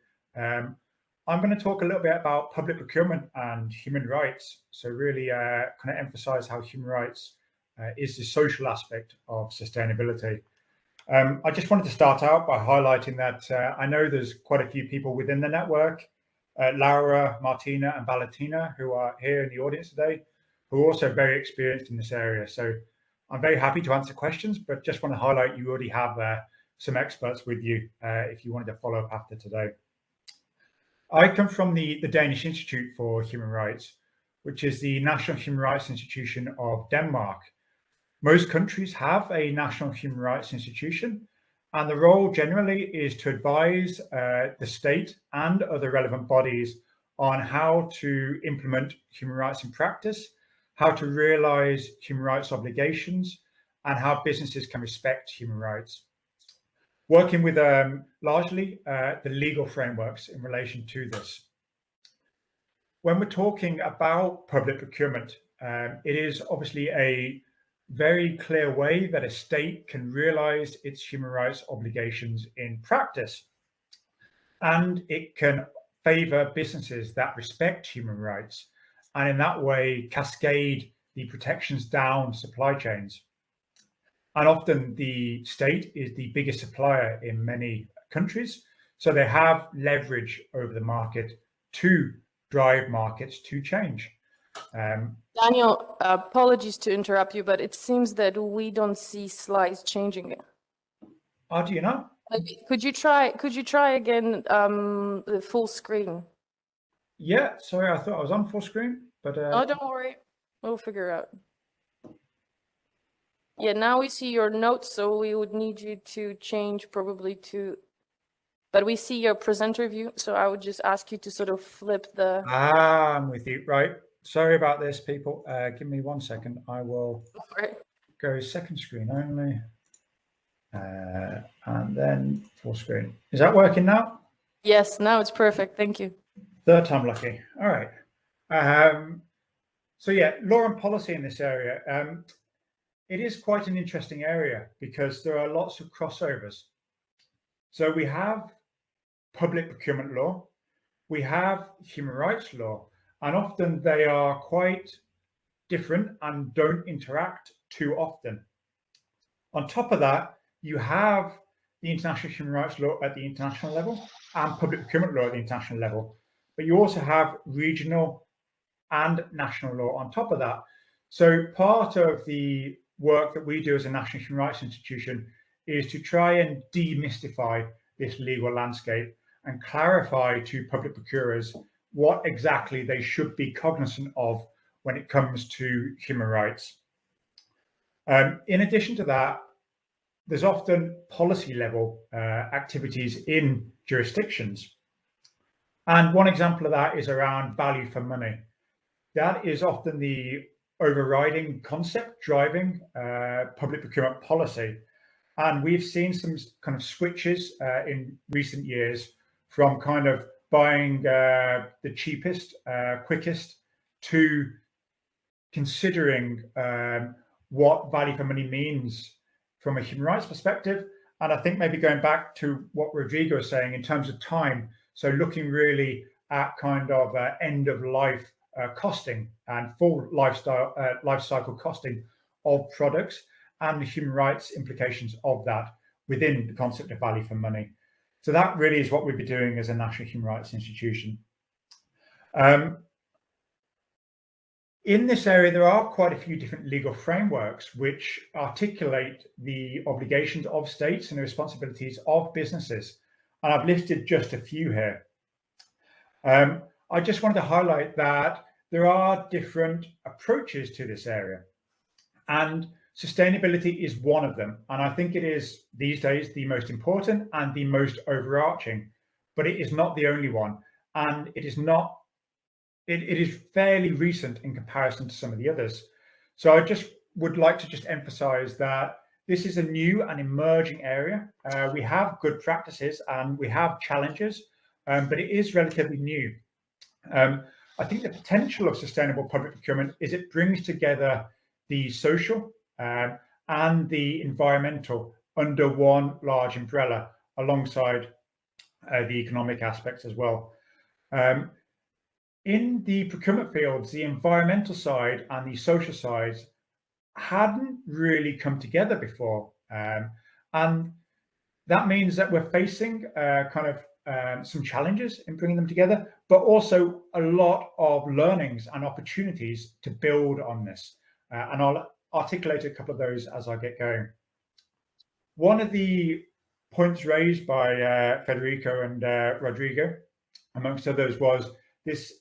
I'm going to talk a little bit about public procurement and human rights. So really kind of emphasize how human rights is the social aspect of sustainability. I just wanted to start out by highlighting that I know there's quite a few people within the network, Laura, Martina, and Valentina, who are here in the audience today, who are also very experienced in this area. So I'm very happy to answer questions, but just want to highlight you already have some experts with you if you wanted to follow up after today. I come from the Danish Institute for Human Rights, which is the National Human Rights Institution of Denmark. Most countries have a national human rights institution, and the role generally is to advise the state and other relevant bodies on how to implement human rights in practice, how to realize human rights obligations, and how businesses can respect human rights. Working with largely the legal frameworks in relation to this. When we're talking about public procurement, it is obviously a very clear way that a state can realize its human rights obligations in practice. And it can favor businesses that respect human rights, and in that way cascade the protections down supply chains. And often the state is the biggest supplier in many countries. So they have leverage over the market to drive markets to change. Daniel, apologies to interrupt you, but it seems that we don't see slides changing. Oh, do you know? Could you try again the full screen? Yeah, sorry, I thought I was on full screen, but Oh, don't worry, we'll figure out. Yeah, now we see your notes, so we would need you to change probably to, but we see your presenter view, so I would just ask you to sort of flip the. I'm with you. Right. Sorry about this, people. Give me 1 second. I will go second screen only. And then full screen. Is that working now? Yes, now it's perfect. Thank you. Third time lucky. All right. So yeah, law and policy in this area. It is quite an interesting area because there are lots of crossovers. So we have public procurement law, we have human rights law, and often they are quite different and don't interact too often. On top of that, you have the international human rights law at the international level and public procurement law at the international level, but you also have regional and national law on top of that. So part of the work that we do as a national human rights institution is to try and demystify this legal landscape and clarify to public procurers what exactly they should be cognizant of when it comes to human rights. In addition to that, there's often policy level activities in jurisdictions. And one example of that is around value for money. That is often the overriding concept driving public procurement policy. And we've seen some kind of switches in recent years from kind of buying the cheapest, quickest, to considering what value for money means from a human rights perspective. And I think maybe going back to what Rodrigo was saying in terms of time, so looking really at kind of end of life costing and full life cycle costing of products and the human rights implications of that within the concept of value for money. So that really is what we'd be doing as a national human rights institution. In this area, there are quite a few different legal frameworks which articulate the obligations of states and the responsibilities of businesses. And I've listed just a few here. I just wanted to highlight that there are different approaches to this area, and sustainability is one of them. And I think it is these days the most important and the most overarching, but it is not the only one. And it is not, it is fairly recent in comparison to some of the others. So I just would like to just emphasize that this is a new and emerging area. We have good practices and we have challenges, but it is relatively new. I think the potential of sustainable public procurement is it brings together the social and the environmental under one large umbrella alongside the economic aspects as well. In the procurement fields, the environmental side and the social sides hadn't really come together before. And that means that we're facing some challenges in bringing them together, but also a lot of learnings and opportunities to build on this. And I'll articulate a couple of those as I get going. One of the points raised by Federico and Rodrigo, amongst others, was this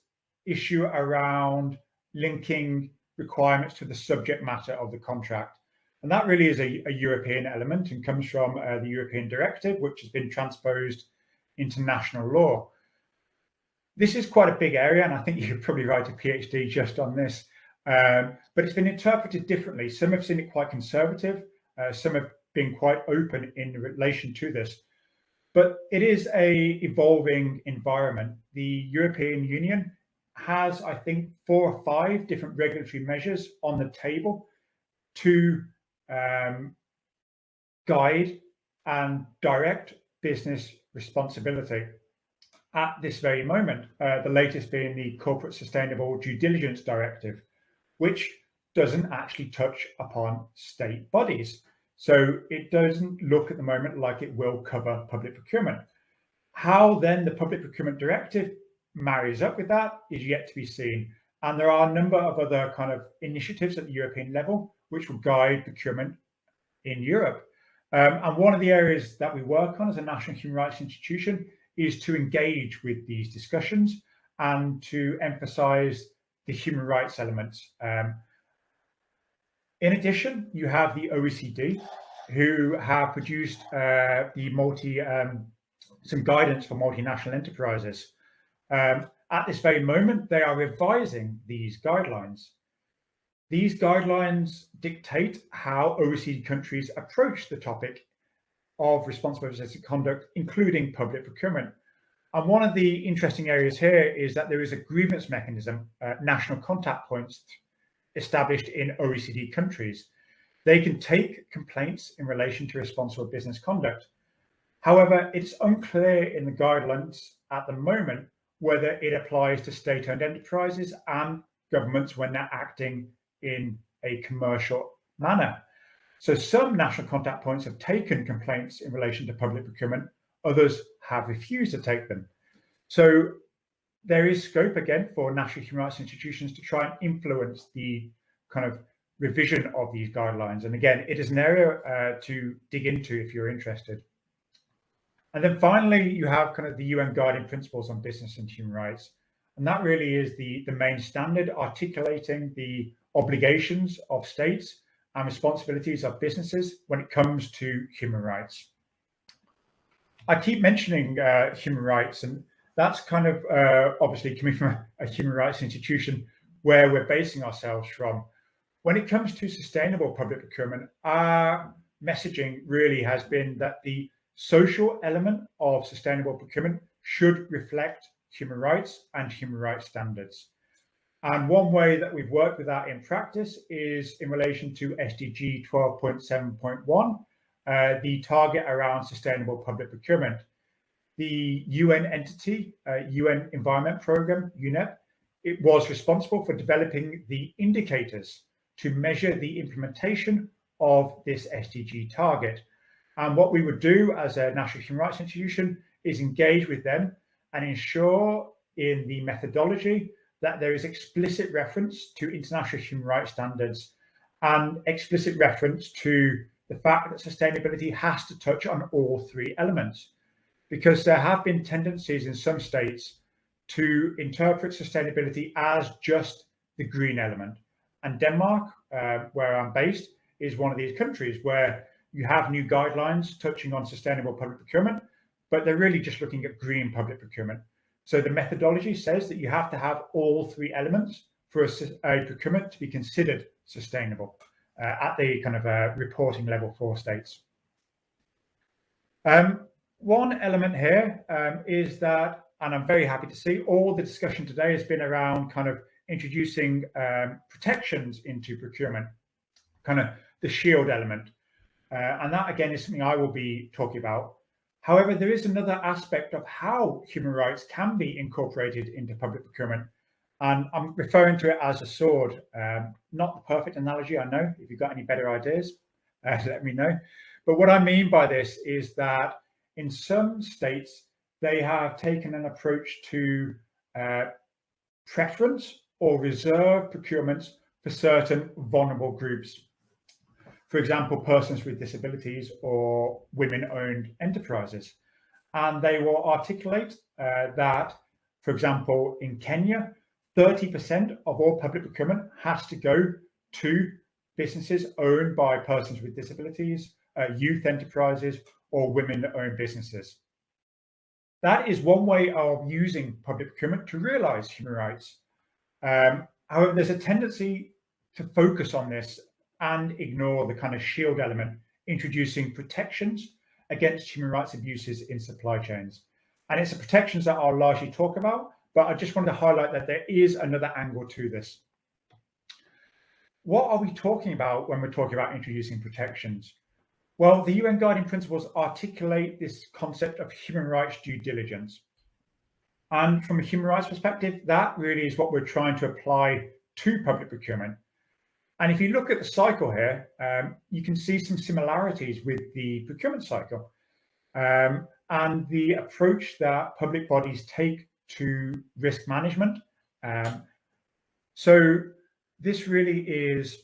issue around linking requirements to the subject matter of the contract. And that really is a European element and comes from the European directive, which has been transposed into national law. This is quite a big area, and I think you could probably write a PhD just on this, but it's been interpreted differently. Some have seen it quite conservative, some have been quite open in relation to this, but it is an evolving environment. The European Union has, I think, 4 or 5 different regulatory measures on the table to guide and direct business responsibility at this very moment, the latest being the Corporate Sustainable Due Diligence Directive, which doesn't actually touch upon state bodies. So it doesn't look at the moment like it will cover public procurement. How then the Public Procurement Directive marries up with that is yet to be seen. And there are a number of other kind of initiatives at the European level which will guide procurement in Europe. And one of the areas that we work on as a national human rights institution is to engage with these discussions and to emphasize the human rights elements. In addition, you have the OECD, who have produced some guidance for multinational enterprises. At this very moment, they are revising these guidelines. These guidelines dictate how OECD countries approach the topic of responsible business conduct, including public procurement. And one of the interesting areas here is that there is a grievance mechanism, national contact points established in OECD countries. They can take complaints in relation to responsible business conduct. However, it's unclear in the guidelines at the moment whether it applies to state-owned enterprises and governments when they're acting in a commercial manner. So some national contact points have taken complaints in relation to public procurement, others have refused to take them. So there is scope again for national human rights institutions to try and influence the kind of revision of these guidelines. And again, it is an area to dig into if you're interested. And then finally, you have kind of the UN Guiding Principles on Business and Human Rights. And that really is the main standard articulating the obligations of states and responsibilities of businesses when it comes to human rights. I keep mentioning human rights, and that's kind of obviously coming from a human rights institution where we're basing ourselves from. When it comes to sustainable public procurement, our messaging really has been that the social element of sustainable procurement should reflect human rights and human rights standards. And one way that we've worked with that in practice is in relation to SDG 12.7.1, the target around sustainable public procurement. The UN entity, UN Environment Programme, UNEP, it was responsible for developing the indicators to measure the implementation of this SDG target. And what we would do as a national human rights institution is engage with them and ensure in the methodology that there is explicit reference to international human rights standards and explicit reference to the fact that sustainability has to touch on all three elements. Because there have been tendencies in some states to interpret sustainability as just the green element. And Denmark, where I'm based, is one of these countries where you have new guidelines touching on sustainable public procurement, but they're really just looking at green public procurement. So the methodology says that you have to have all three elements for a procurement to be considered sustainable at the kind of reporting level for states. One element here is that, and I'm very happy to see, all the discussion today has been around kind of introducing protections into procurement, kind of the shield element. And that, again, is something I will be talking about. However, there is another aspect of how human rights can be incorporated into public procurement. And I'm referring to it as a sword. Not the perfect analogy, I know. If you've got any better ideas, let me know. But what I mean by this is that in some states, they have taken an approach to preference or reserve procurements for certain vulnerable groups. For example, persons with disabilities or women-owned enterprises. And they will articulate that, for example, in Kenya, 30% of all public procurement has to go to businesses owned by persons with disabilities, youth enterprises, or women-owned businesses. That is one way of using public procurement to realize human rights. However, there's a tendency to focus on this and ignore the kind of shield element, introducing protections against human rights abuses in supply chains. And it's the protections that I'll largely talk about, but I just wanted to highlight that there is another angle to this. What are we talking about when we're talking about introducing protections? Well, the UN Guiding Principles articulate this concept of human rights due diligence. And from a human rights perspective, that really is what we're trying to apply to public procurement. And if you look at the cycle here, you can see some similarities with the procurement cycle. And and the approach that public bodies take to risk management. So this really is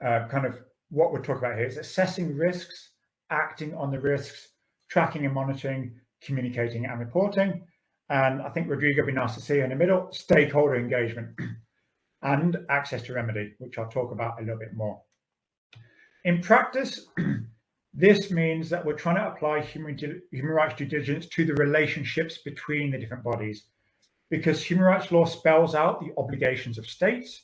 kind of what we're talking about here. It's assessing risks, acting on the risks, tracking and monitoring, communicating and reporting. And I think Rodrigo would be nice to see in the middle, stakeholder engagement and access to remedy, which I'll talk about a little bit more. In practice, this means that we're trying to apply human rights due diligence to the relationships between the different bodies, because human rights law spells out the obligations of states,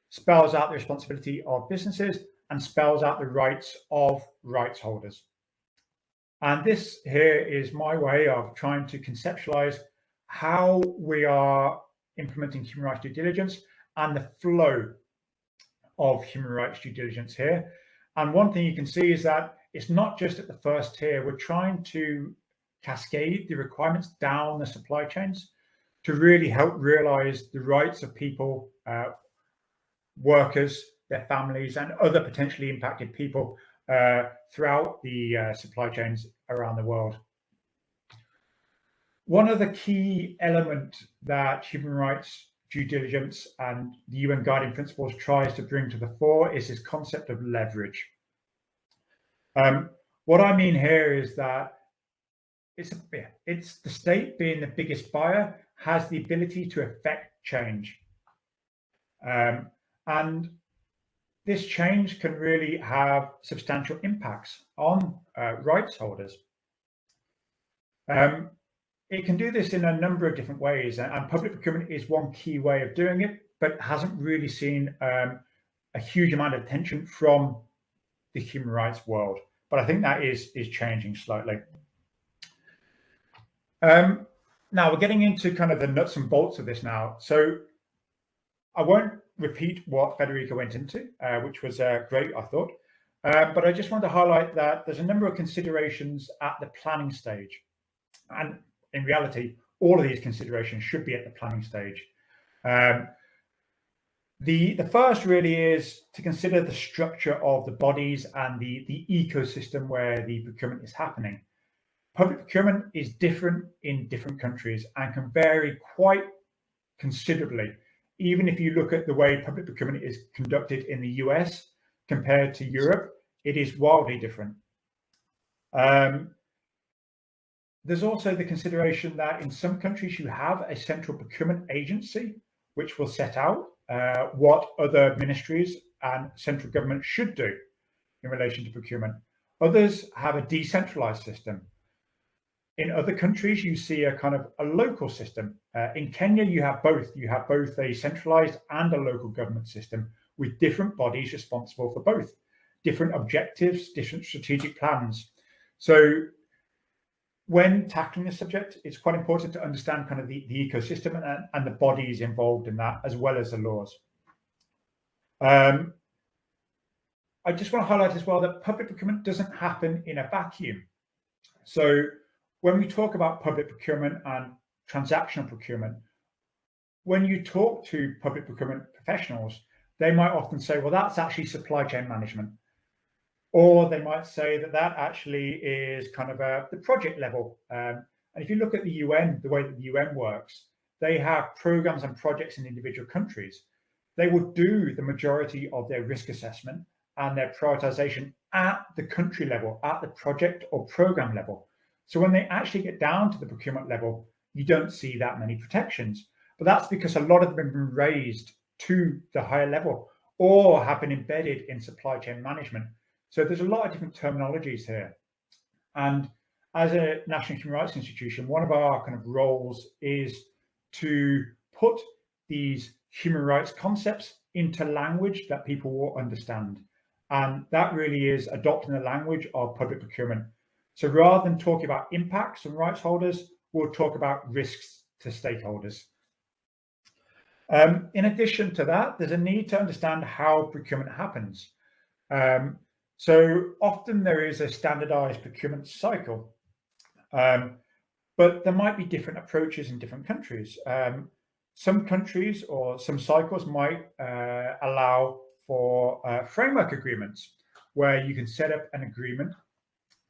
spells out the responsibility of businesses, and spells out the rights of rights holders. And this here is my way of trying to conceptualize how we are implementing human rights due diligence and the flow of human rights due diligence here. And one thing you can see is that it's not just at the first tier. We're trying to cascade the requirements down the supply chains to really help realize the rights of people, workers, their families, and other potentially impacted people throughout the supply chains around the world. One of the key elements that human rights due diligence and the UN Guiding Principles tries to bring to the fore is this concept of leverage. What I mean here is that it's the state, being the biggest buyer, has the ability to affect change. And this change can really have substantial impacts on rights holders. It can do this in a number of different ways, and public procurement is one key way of doing it, but hasn't really seen a huge amount of attention from the human rights world. But I think that is changing slightly. Now we're getting into kind of the nuts and bolts of this now. So I won't repeat what Federico went into, which was great, I thought. But I just want to highlight that there's a number of considerations at the planning stage. And in reality, all of these considerations should be at the planning stage. The first really is to consider the structure of the bodies and the ecosystem where the procurement is happening. Public procurement is different in different countries and can vary quite considerably. Even if you look at the way public procurement is conducted in the US compared to Europe, it is wildly different. There's also the consideration that in some countries you have a central procurement agency, which will set out what other ministries and central government should do in relation to procurement. Others have a decentralized system. In other countries, you see a kind of a local system. In Kenya, you have both. You have both a centralized and a local government system with different bodies responsible for both, different objectives, different strategic plans. So when tackling this subject, it's quite important to understand kind of the ecosystem and the bodies involved in that, as well as the laws. I just want to highlight as well that public procurement doesn't happen in a vacuum. So when we talk about public procurement and transactional procurement, when you talk to public procurement professionals, they might often say, well, that's actually supply chain management. Or they might say that that actually is kind of the project level. And if you look at the UN, the way that the UN works, they have programs and projects in individual countries. They would do the majority of their risk assessment and their prioritization at the country level, at the project or program level. So when they actually get down to the procurement level, you don't see that many protections. But that's because a lot of them have been raised to the higher level or have been embedded in supply chain management. So there's a lot of different terminologies here. And as a national human rights institution, one of our kind of roles is to put these human rights concepts into language that people will understand. And that really is adopting the language of public procurement. So rather than talking about impacts on rights holders, we'll talk about risks to stakeholders. In addition to that, there's a need to understand how procurement happens. So often there is a standardized procurement cycle, but there might be different approaches in different countries. Some countries or some cycles might allow for framework agreements where you can set up an agreement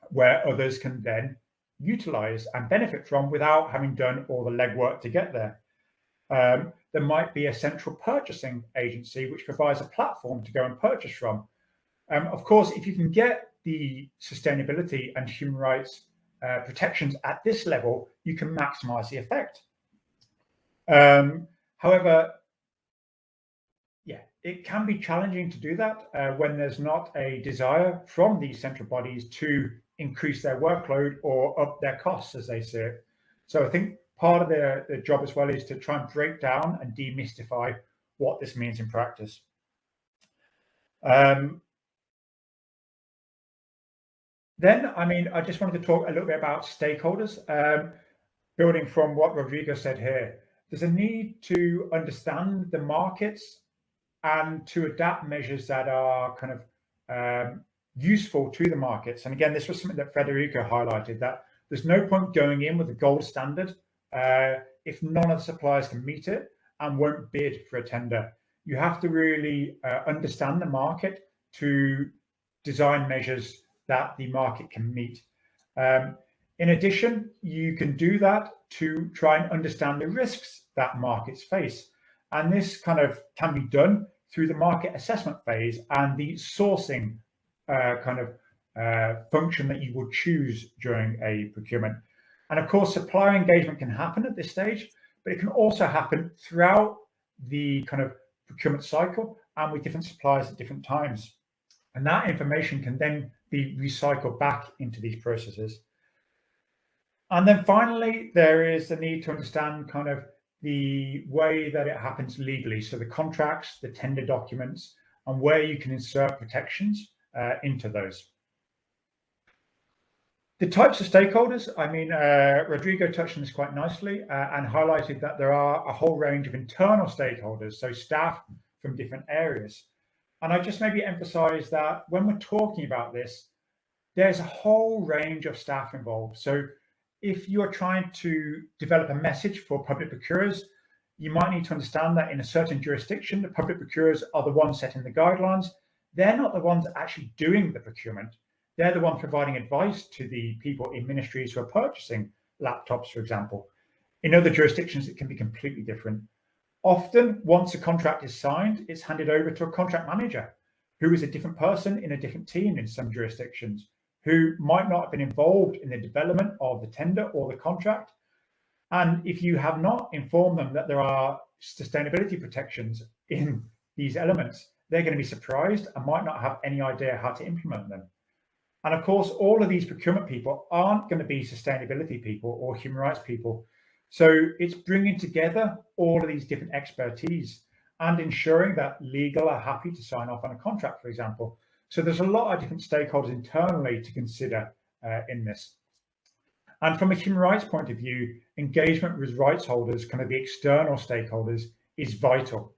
where others can then utilize and benefit from without having done all the legwork to get there. There might be a central purchasing agency which provides a platform to go and purchase from. Of course, if you can get the sustainability and human rights protections at this level, you can maximize the effect. However, yeah, it can be challenging to do that when there's not a desire from these central bodies to increase their workload or up their costs, as they say it. So I think part of their job as well is to try and break down and demystify what this means in practice. Then, I mean, I just wanted to talk a little bit about stakeholders. Building from what Rodrigo said here, there's a need to understand the markets and to adapt measures that are kind of useful to the markets. And again, this was something that Federico highlighted, that there's no point going in with a gold standard if none of the suppliers can meet it and won't bid for a tender. You have to really understand the market to design measures that the market can meet. In addition, you can do that to try and understand the risks that markets face. And this kind of can be done through the market assessment phase and the sourcing function that you would choose during a procurement. And of course, supplier engagement can happen at this stage, but it can also happen throughout the kind of procurement cycle and with different suppliers at different times. And that information can then be recycled back into these processes. And then finally, there is the need to understand kind of the way that it happens legally. So the contracts, the tender documents, and where you can insert protections into those. The types of stakeholders, I mean, Rodrigo touched on this quite nicely and highlighted that there are a whole range of internal stakeholders, so staff from different areas. And I just maybe emphasize that when we're talking about this, there's a whole range of staff involved. So if you're trying to develop a message for public procurers, you might need to understand that in a certain jurisdiction, the public procurers are the ones setting the guidelines. They're not the ones actually doing the procurement. They're the ones providing advice to the people in ministries who are purchasing laptops, for example. In other jurisdictions, it can be completely different. Often, once a contract is signed, it's handed over to a contract manager, who is a different person in a different team in some jurisdictions, who might not have been involved in the development of the tender or the contract. And if you have not informed them that there are sustainability protections in these elements, they're going to be surprised and might not have any idea how to implement them. And of course, all of these procurement people aren't going to be sustainability people or human rights people. So it's bringing together all of these different expertise and ensuring that legal are happy to sign off on a contract, for example. So there's a lot of different stakeholders internally to consider in this. And from a human rights point of view, engagement with rights holders, kind of the external stakeholders, is vital.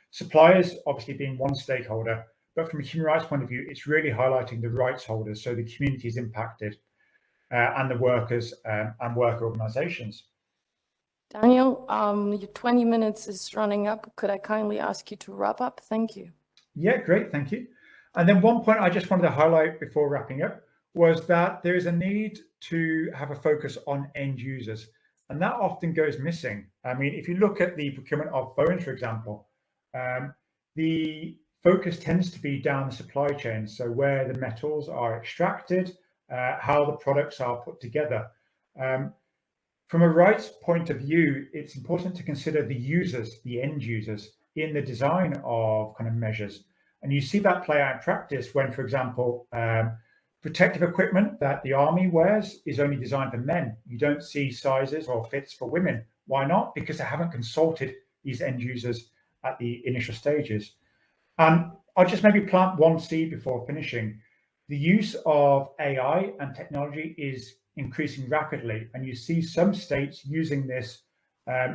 Suppliers obviously being one stakeholder, but from a human rights point of view, it's really highlighting the rights holders, so the communities impacted and the workers and worker organizations. Daniel, your 20 minutes is running up. Could I kindly ask you to wrap up? Thank you. Yeah, great, thank you. And then one point I just wanted to highlight before wrapping up was that there is a need to have a focus on end users, and that often goes missing. I mean, if you look at the procurement of phones, for example, the focus tends to be down the supply chain, so where the metals are extracted, how the products are put together. From a rights point of view, it's important to consider the users, the end users, in the design of kind of measures. And you see that play out in practice when, for example, protective equipment that the army wears is only designed for men. You don't see sizes or fits for women. Why not? Because they haven't consulted these end users at the initial stages. And I'll just maybe plant one seed before finishing. The use of AI and technology is increasing rapidly, and you see some states using this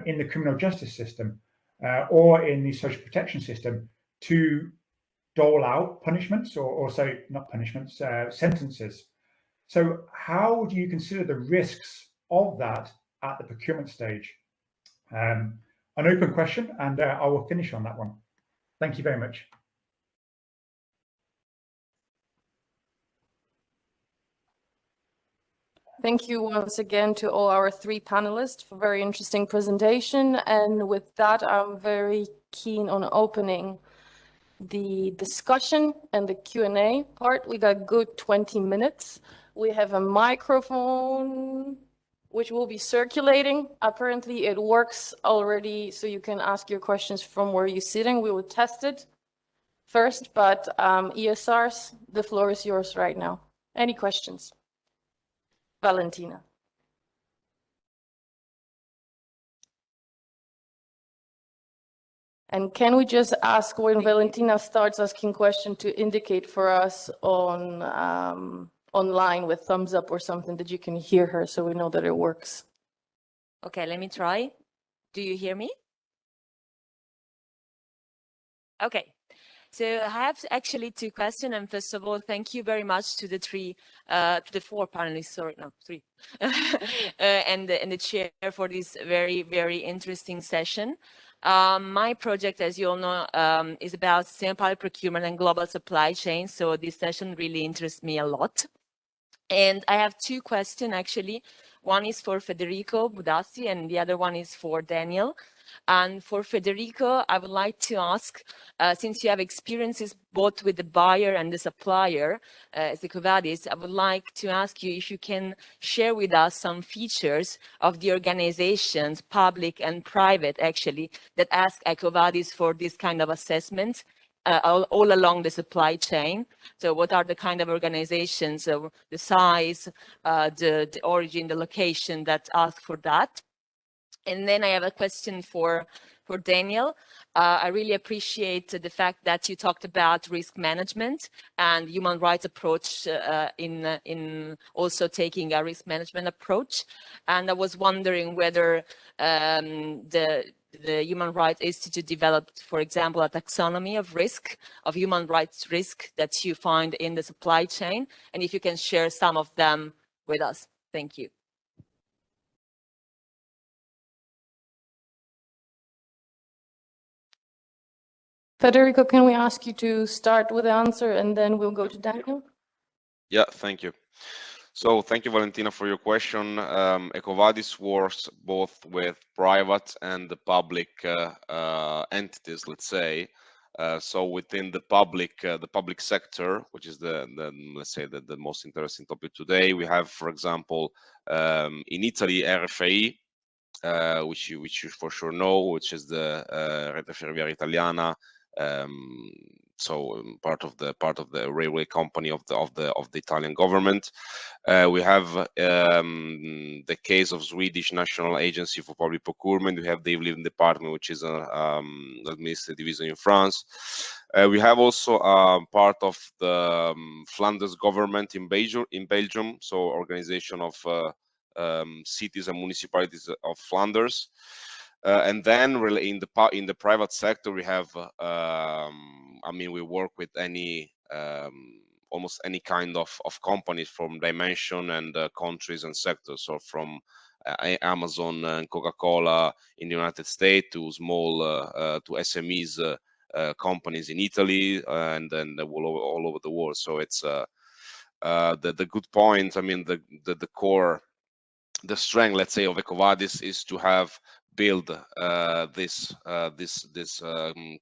in the criminal justice system or in the social protection system to dole out punishments or say not punishments, sentences. So how do you consider the risks of that at the procurement stage? An open question, and I will finish on that one. Thank you very much. Thank you once again to all our three panelists for a very interesting presentation. And with that, I'm very keen on opening the discussion and the Q&A part. We got good 20 minutes. We have a microphone which will be circulating. Apparently it works already, so you can ask your questions from where you're sitting. We will test it first, but ESRs, the floor is yours right now. Any questions? Valentina. And can we just ask when Valentina starts asking questions to indicate for us on online with thumbs up or something that you can hear her so we know that it works. Okay, let me try. Do you hear me? Okay. So I have actually two questions. And first of all, thank you very much to the four panelists, sorry, no, three, and the chair for this very, very interesting session. My project, as you all know, is about sustainable procurement and global supply chain. So this session really interests me a lot. And I have two questions, actually. One is for Federico Budassi, and the other one is for Daniel. And for Federico, I would like to ask, since you have experiences both with the buyer and the supplier, as Ecovadis, I would like to ask you if you can share with us some features of the organizations, public and private, actually, that ask Ecovadis for this kind of assessments all along the supply chain. So what are the kind of organizations, the size, the origin, the location that ask for that? And then I have a question for Daniel. I really appreciate the fact that you talked about risk management and human rights approach in also taking a risk management approach. And I was wondering whether the Human Rights Institute developed, for example, a taxonomy of risk, of human rights risk that you find in the supply chain, and if you can share some of them with us. Thank you. Federico, can we ask you to start with the answer and then we'll go to Daniel? Yeah, thank you. So thank you, Valentina, for your question. Ecovadis works both with private and the public entities, let's say. So within the public sector, which is let's say the most interesting topic today, we have, for example, in Italy, RFI, which you for sure know, which is the Rete Ferroviaria Italiana. So part of the railway company of the Italian government. We have the case of Swedish National Agency for Public Procurement. We have the Equivalence Department, which is an administrative division in France. We have also part of the Flanders government in Belgium, so organization of cities and municipalities of Flanders. And then really in the private sector, we have, I mean, we work with any, almost any kind of companies from dimension and countries and sectors. So from Amazon and Coca-Cola in the United States to small, to SMEs companies in Italy and then all over the world. So it's the good point. I mean, the core, the strength, let's say, of Ecovadis is to have build this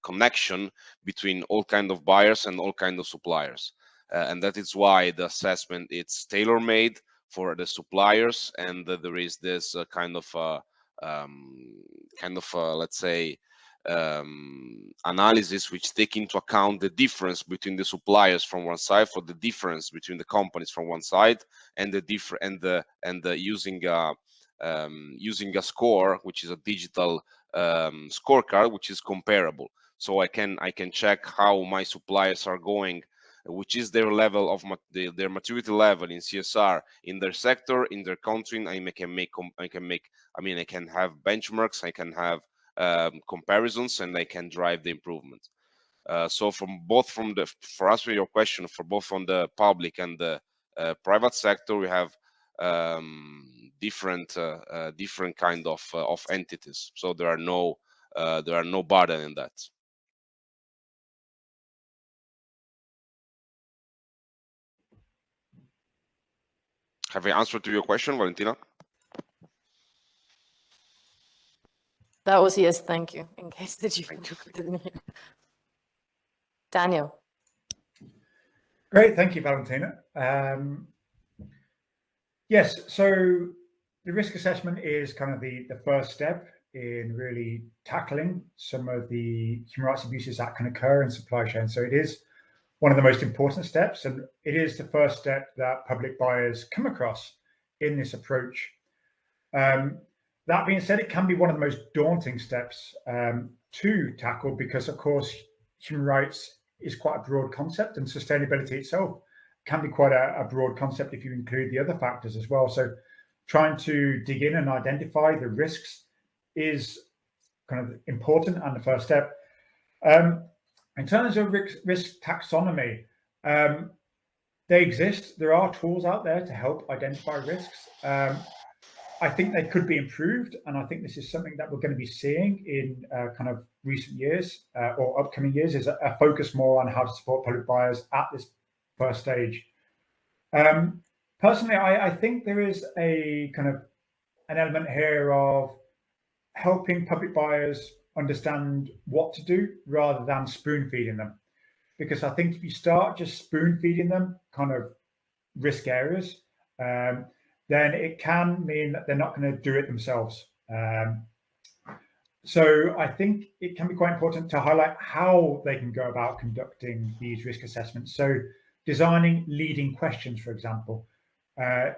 connection between all kind of buyers and all kind of suppliers, and that is why the assessment it's tailor-made for the suppliers, and there is this let's say analysis which take into account the difference between the suppliers from one side, for the difference between the companies from one side, and using a score, which is a digital scorecard, which is comparable. So I can check how my suppliers are going, which is their level of their maturity level in CSR in their sector, in their country. And I can have benchmarks, I can have comparisons, and I can drive the improvement. So for answering your question, for both from the public and the private sector, we have different kind of entities. So there are no burden in that. Have I answered to your question, Valentina? That was yes, thank you, in case that you didn't hear. Daniel. Great, thank you, Valentina. Yes, so the risk assessment is kind of the first step in really tackling some of the human rights abuses that can occur in supply chain. So it is one of the most important steps, and it is the first step that public buyers come across in this approach. That being said, it can be one of the most daunting steps to tackle because, of course, human rights is quite a broad concept, and sustainability itself can be quite a broad concept if you include the other factors as well. So trying to dig in and identify the risks is kind of important and the first step. In terms of risk taxonomy, they exist. There are tools out there to help identify risks. I think they could be improved, and I think this is something that we're going to be seeing in kind of recent years or upcoming years, is a focus more on how to support public buyers at this first stage. Personally, I think there is a kind of an element here of helping public buyers understand what to do rather than spoon feeding them. Because I think if you start just spoon feeding them kind of risk areas, then it can mean that they're not going to do it themselves. So I think it can be quite important to highlight how they can go about conducting these risk assessments. So designing leading questions, for example,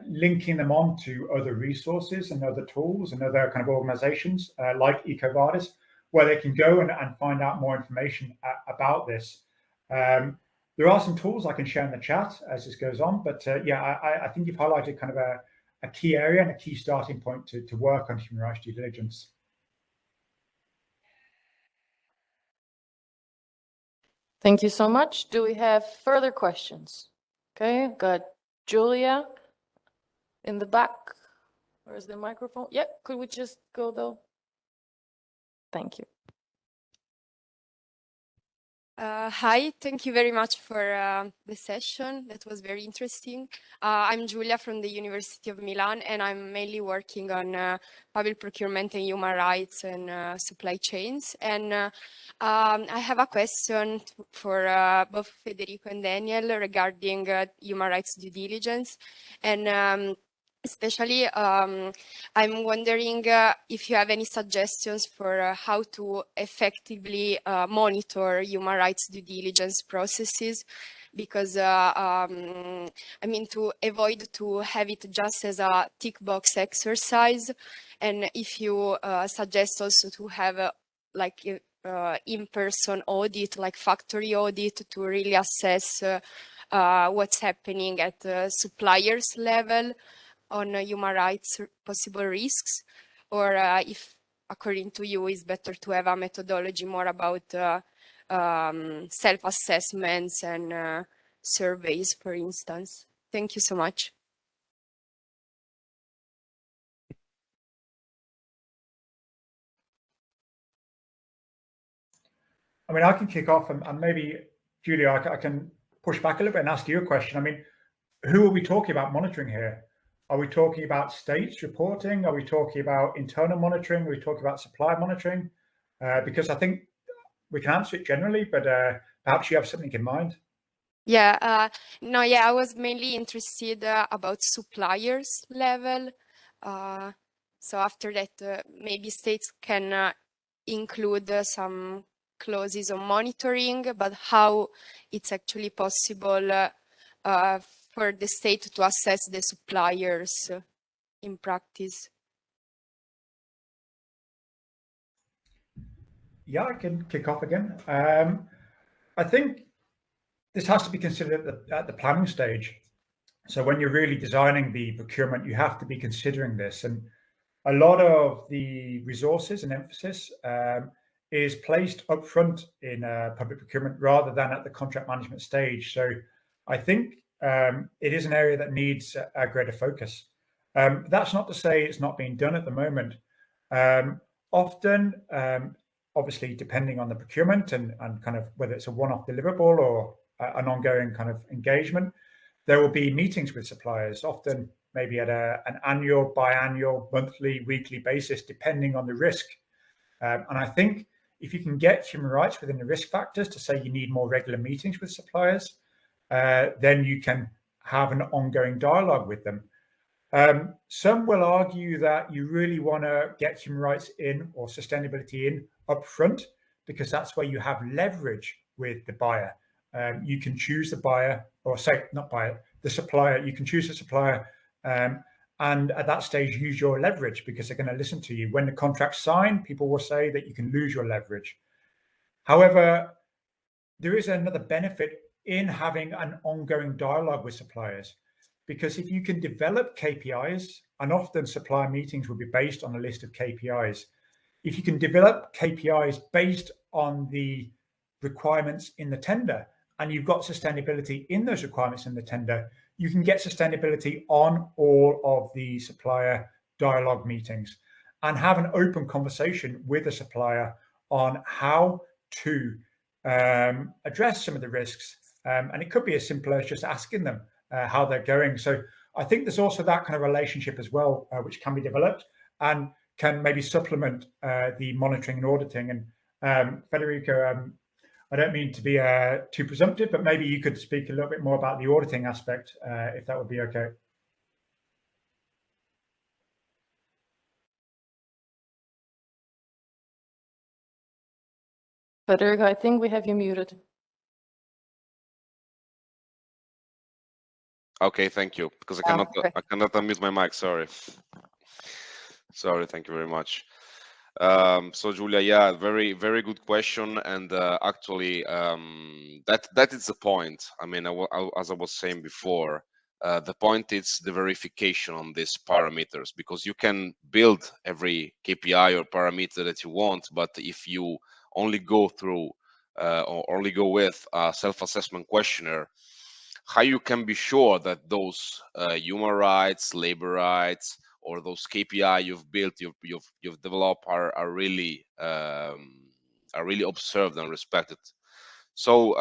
linking them on to other resources and other tools and other kind of organizations like Ecovadis, where they can go and find out more information about this. There are some tools I can share in the chat as this goes on, but yeah, I think you've highlighted kind of a key area and a key starting point to work on human rights due diligence. Thank you so much. Do we have further questions? Okay, got Julia in the back. Where's the microphone? Yeah, could we just go though? Thank you. Hi, thank you very much for the session. That was very interesting. I'm Giulia from the University of Milan, and I'm mainly working on public procurement and human rights and supply chains. And I have a question for both Federico and Daniel regarding human rights due diligence. And especially, I'm wondering if you have any suggestions for how to effectively monitor human rights due diligence processes, because I mean, to avoid to have it just as a tick box exercise, and if you suggest also to have like in-person audit, like factory audit, to really assess what's happening at the suppliers level on human rights possible risks, or if, according to you, it's better to have a methodology more about self-assessments and surveys, for instance. Thank you so much. I mean, I can kick off, and maybe, Julia, I can push back a little bit and ask you a question. I mean, who are we talking about monitoring here? Are we talking about states reporting? Are we talking about internal monitoring? Are we talking about supply monitoring? Because I think we can answer it generally, but perhaps you have something in mind. Yeah, no, yeah, I was mainly interested about suppliers level. So after that, maybe states can include some clauses on monitoring, but how it's actually possible for the state to assess the suppliers in practice. Yeah, I can kick off again. I think this has to be considered at the planning stage. So when you're really designing the procurement, you have to be considering this. And a lot of the resources and emphasis is placed up front in public procurement rather than at the contract management stage. So I think it is an area that needs a greater focus. That's not to say it's not being done at the moment. Often, obviously, depending on the procurement and kind of whether it's a one-off deliverable or an ongoing kind of engagement, there will be meetings with suppliers, often maybe at an annual, biannual, monthly, weekly basis, depending on the risk. And I think if you can get human rights within the risk factors to say you need more regular meetings with suppliers, then you can have an ongoing dialogue with them. Some will argue that you really want to get human rights in or sustainability in upfront, because that's where you have leverage with the buyer. You can choose the buyer, or say, not buyer, the supplier. You can choose the supplier, and at that stage use your leverage, because they're going to listen to you. When the contract's signed, people will say that you can lose your leverage. However, there is another benefit in having an ongoing dialogue with suppliers, because if you can develop KPIs, and often supplier meetings will be based on a list of KPIs, if you can develop KPIs based on the requirements in the tender, and you've got sustainability in those requirements in the tender, you can get sustainability on all of the supplier dialogue meetings and have an open conversation with the supplier on how to address some of the risks. And it could be as simple as just asking them how they're going. So I think there's also that kind of relationship as well, which can be developed and can maybe supplement the monitoring and auditing. And Federico, I don't mean to be too presumptive, but maybe you could speak a little bit more about the auditing aspect, if that would be okay. Federico, I think we have you muted. Okay, thank you, because I cannot unmute my mic. Sorry. Sorry. Thank you very much. So Julia, yeah, very good question, and actually that is the point. I mean, as I was saying before, the point is the verification on these parameters, because you can build every KPI or parameter that you want, but if you only go through or only go with a self-assessment questionnaire, how you can be sure that those human rights, labor rights, or those KPI you've built, you've developed are really observed and respected. So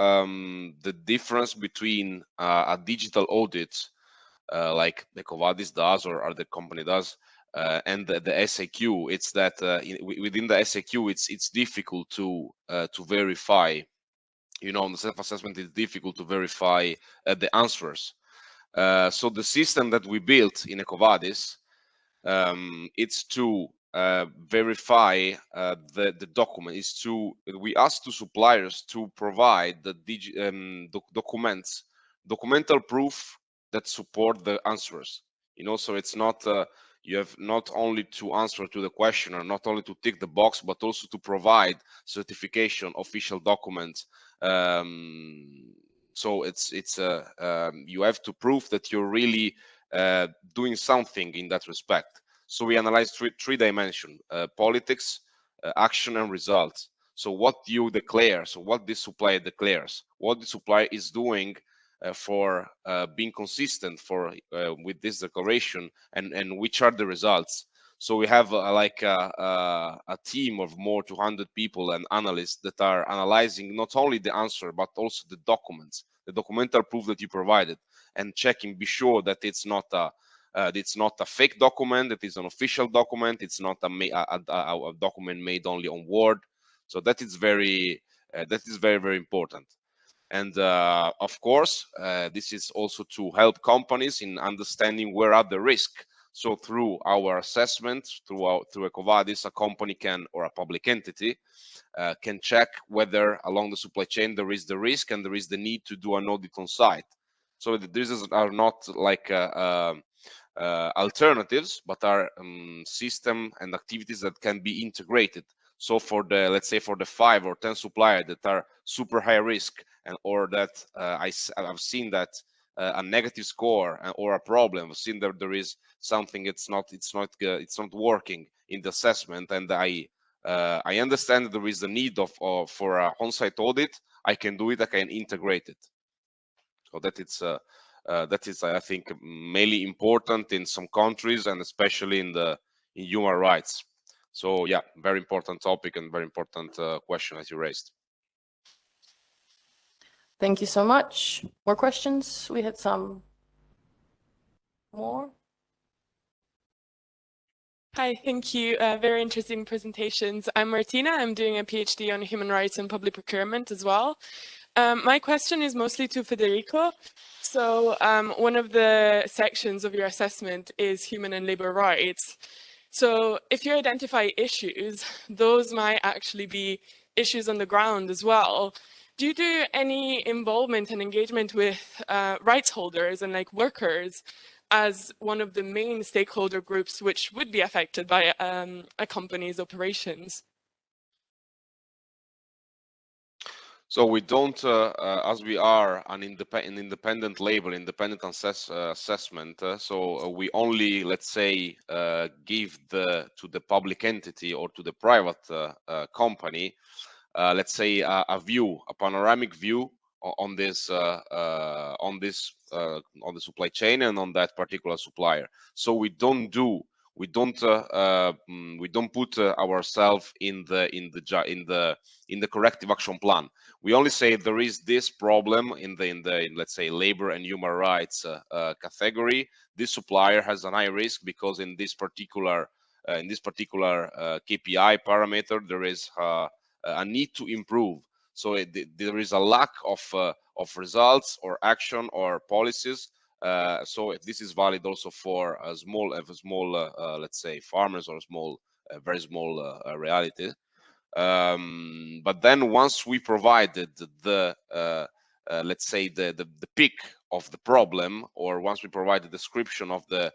the difference between a digital audit like Ecovadis does or the company does and the SAQ, it's that within the SAQ it's difficult to verify. You know, on the self-assessment, it's difficult to verify the answers. So the system that we built in Ecovadis, it's to verify the document. Is to we ask the suppliers to provide the documental proof that support the answers. You know, so it's not you have not only to answer to the question or not only to tick the box, but also to provide certification, official documents. So it's you have to prove that you're really doing something in that respect. So we analyze three dimensions: politics, action, and results. So what you declare, so what this supplier declares, what the supplier is doing for being consistent with this declaration, and which are the results. So we have like a team of more 200 people and analysts that are analyzing not only the answer but also the documents, the documental proof that you provided, and checking, be sure that it's not a fake document, that is an official document, it's not a document made only on Word. So that is very important. And of course, this is also to help companies in understanding where are the risks. So through our assessment, through Ecovadis, a company can, or a public entity, can check whether along the supply chain there is the risk and there is the need to do an audit on site. So these are not like alternatives, but are system and activities that can be integrated. So for the, let's say, for the 5 or 10 suppliers that are super high risk, and or that I've seen that a negative score or a problem, I've seen that there is something it's not working in the assessment, and I understand that there is a need for a on-site audit. I can do it. I can integrate it. So that is I think mainly important in some countries, and especially in human rights. So yeah, very important topic and very important question as you raised. Thank you so much. More questions? We had some more. Hi, thank you. Very interesting presentations. I'm Martina. I'm doing a PhD on human rights and public procurement as well. My question is mostly to Federico. So one of the sections of your assessment is human and labor rights. So if you identify issues, those might actually be issues on the ground as well. Do you do any involvement and engagement with rights holders and like workers as one of the main stakeholder groups which would be affected by a company's operations? So we don't, as we are an independent label, independent assessment. So we only, let's say, give to the public entity or to the private company, let's say, a view, a panoramic view on this on the supply chain and on that particular supplier. So we don't put ourselves in the corrective action plan. We only say there is this problem in let's say labor and human rights category. This supplier has a high risk because in this particular KPI parameter there is a need to improve. So there is a lack of results or action or policies. So this is valid also for small, let's say, farmers or small, very small reality. But then once we provided the let's say the peak of the problem, or once we provide the description of the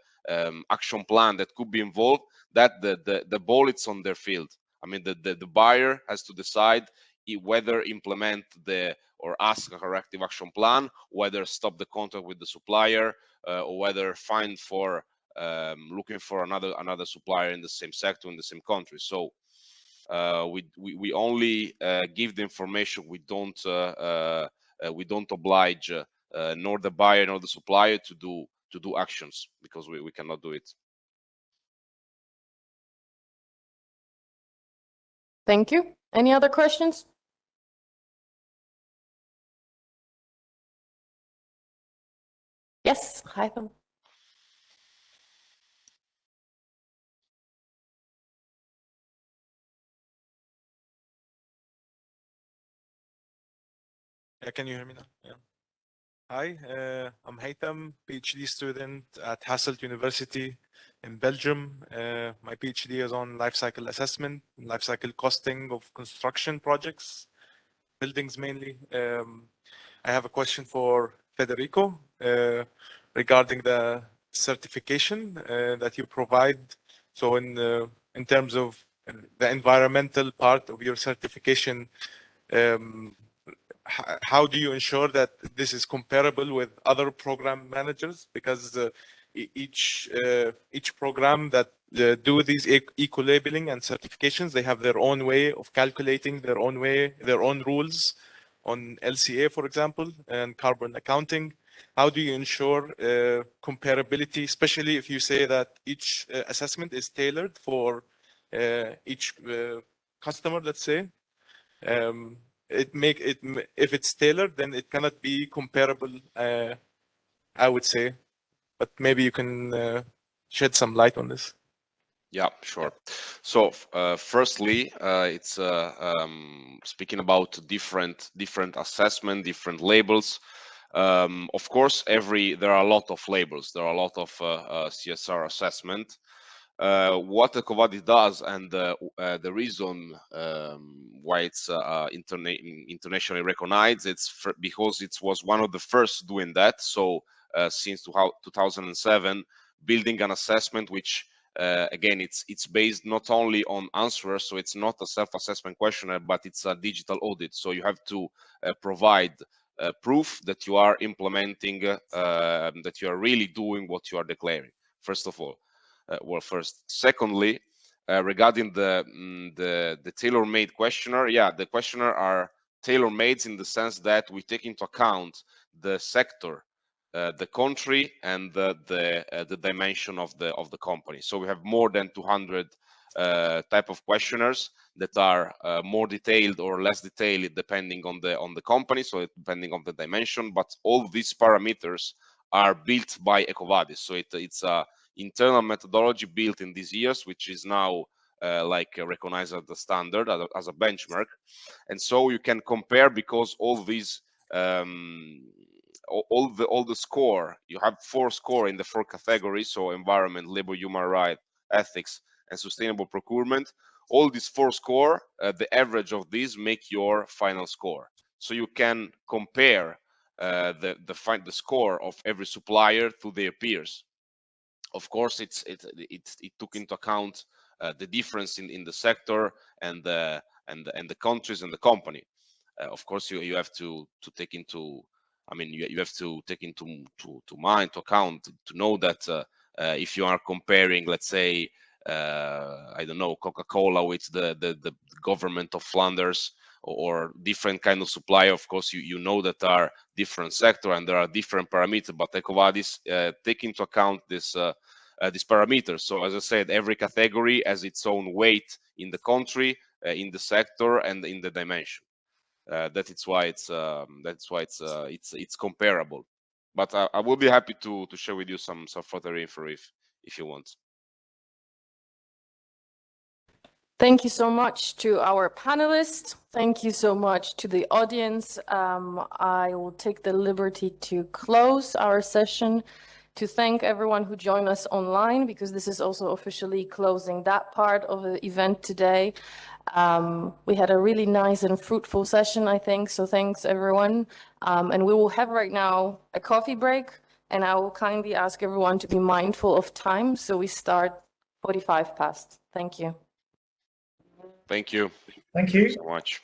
action plan that could be involved, that the ball is on their field. I mean, the buyer has to decide whether implement or ask a corrective action plan, whether stop the contract with the supplier, or whether find for looking for another supplier in the same sector in the same country. So we only give the information. We don't oblige nor the buyer nor the supplier to do actions, because we cannot do it. Thank you. Any other questions? Yes, Haitham. Can you hear me now? Yeah. Hi, I'm Haitham, PhD student at Hasselt University in Belgium. My PhD is on life cycle assessment, life cycle costing of construction projects, buildings mainly. I have a question for Federico regarding the certification that you provide. So in terms of the environmental part of your certification, how do you ensure that this is comparable with other program managers? Because each program that do these eco-labeling and certifications, they have their own way of calculating, their own rules on LCA, for example, and carbon accounting. How do you ensure comparability, especially if you say that each assessment is tailored for each customer, let's say? If it's tailored, then it cannot be comparable, I would say. But maybe you can shed some light on this. Yeah, sure. So firstly, it's speaking about different assessment, different labels. Of course, there are a lot of labels. There are a lot of CSR assessment. What Ecovadis does, and the reason why it's internationally recognized, it's because it was one of the first doing that. So since 2007, building an assessment which again, it's based not only on answers, so it's not a self-assessment questionnaire, but it's a digital audit. So you have to provide proof that you are implementing, that you are really doing what you are declaring, first of all. First. Secondly, regarding the tailor-made questionnaire, yeah, the questionnaire are tailor-made in the sense that we take into account the sector, the country, and the dimension of the company. So we have more than 200 type of questionnaires that are more detailed or less detailed depending on the company, so depending on the dimension. But all these parameters are built by Ecovadis. So internal methodology built in these years, which is now recognized as the standard, as a benchmark. And so you can compare, because all these all the score, you have 4 score in the 4 categories, so environment, labor, human rights, ethics, and sustainable procurement. All these 4 score, the average of these make your final score. So you can compare the score of every supplier to their peers. Of course, it took into account the difference in the sector and the countries and the company. Of course, you have to take into, I mean, you have to take into account to know that if you are comparing, let's say, I don't know, Coca-Cola with the government of Flanders, or different kind of supplier, of course, you know that are different sector and there are different parameters, but Ecovadis take into account this these parameters. So as I said, every category has its own weight in the country, in the sector, and in the dimension. That is why it's comparable. But I will be happy to share with you some further info if you want. Thank you so much to our panelists. Thank you so much to the audience. I will take the liberty to close our session, to thank everyone who joined us online, because this is also officially closing that part of the event today. We had a really nice and fruitful session, I think, so thanks everyone. And we will have right now a coffee break, and I will kindly ask everyone to be mindful of time, so we start 45 past. Thank you. Thank you. Thank you. So much.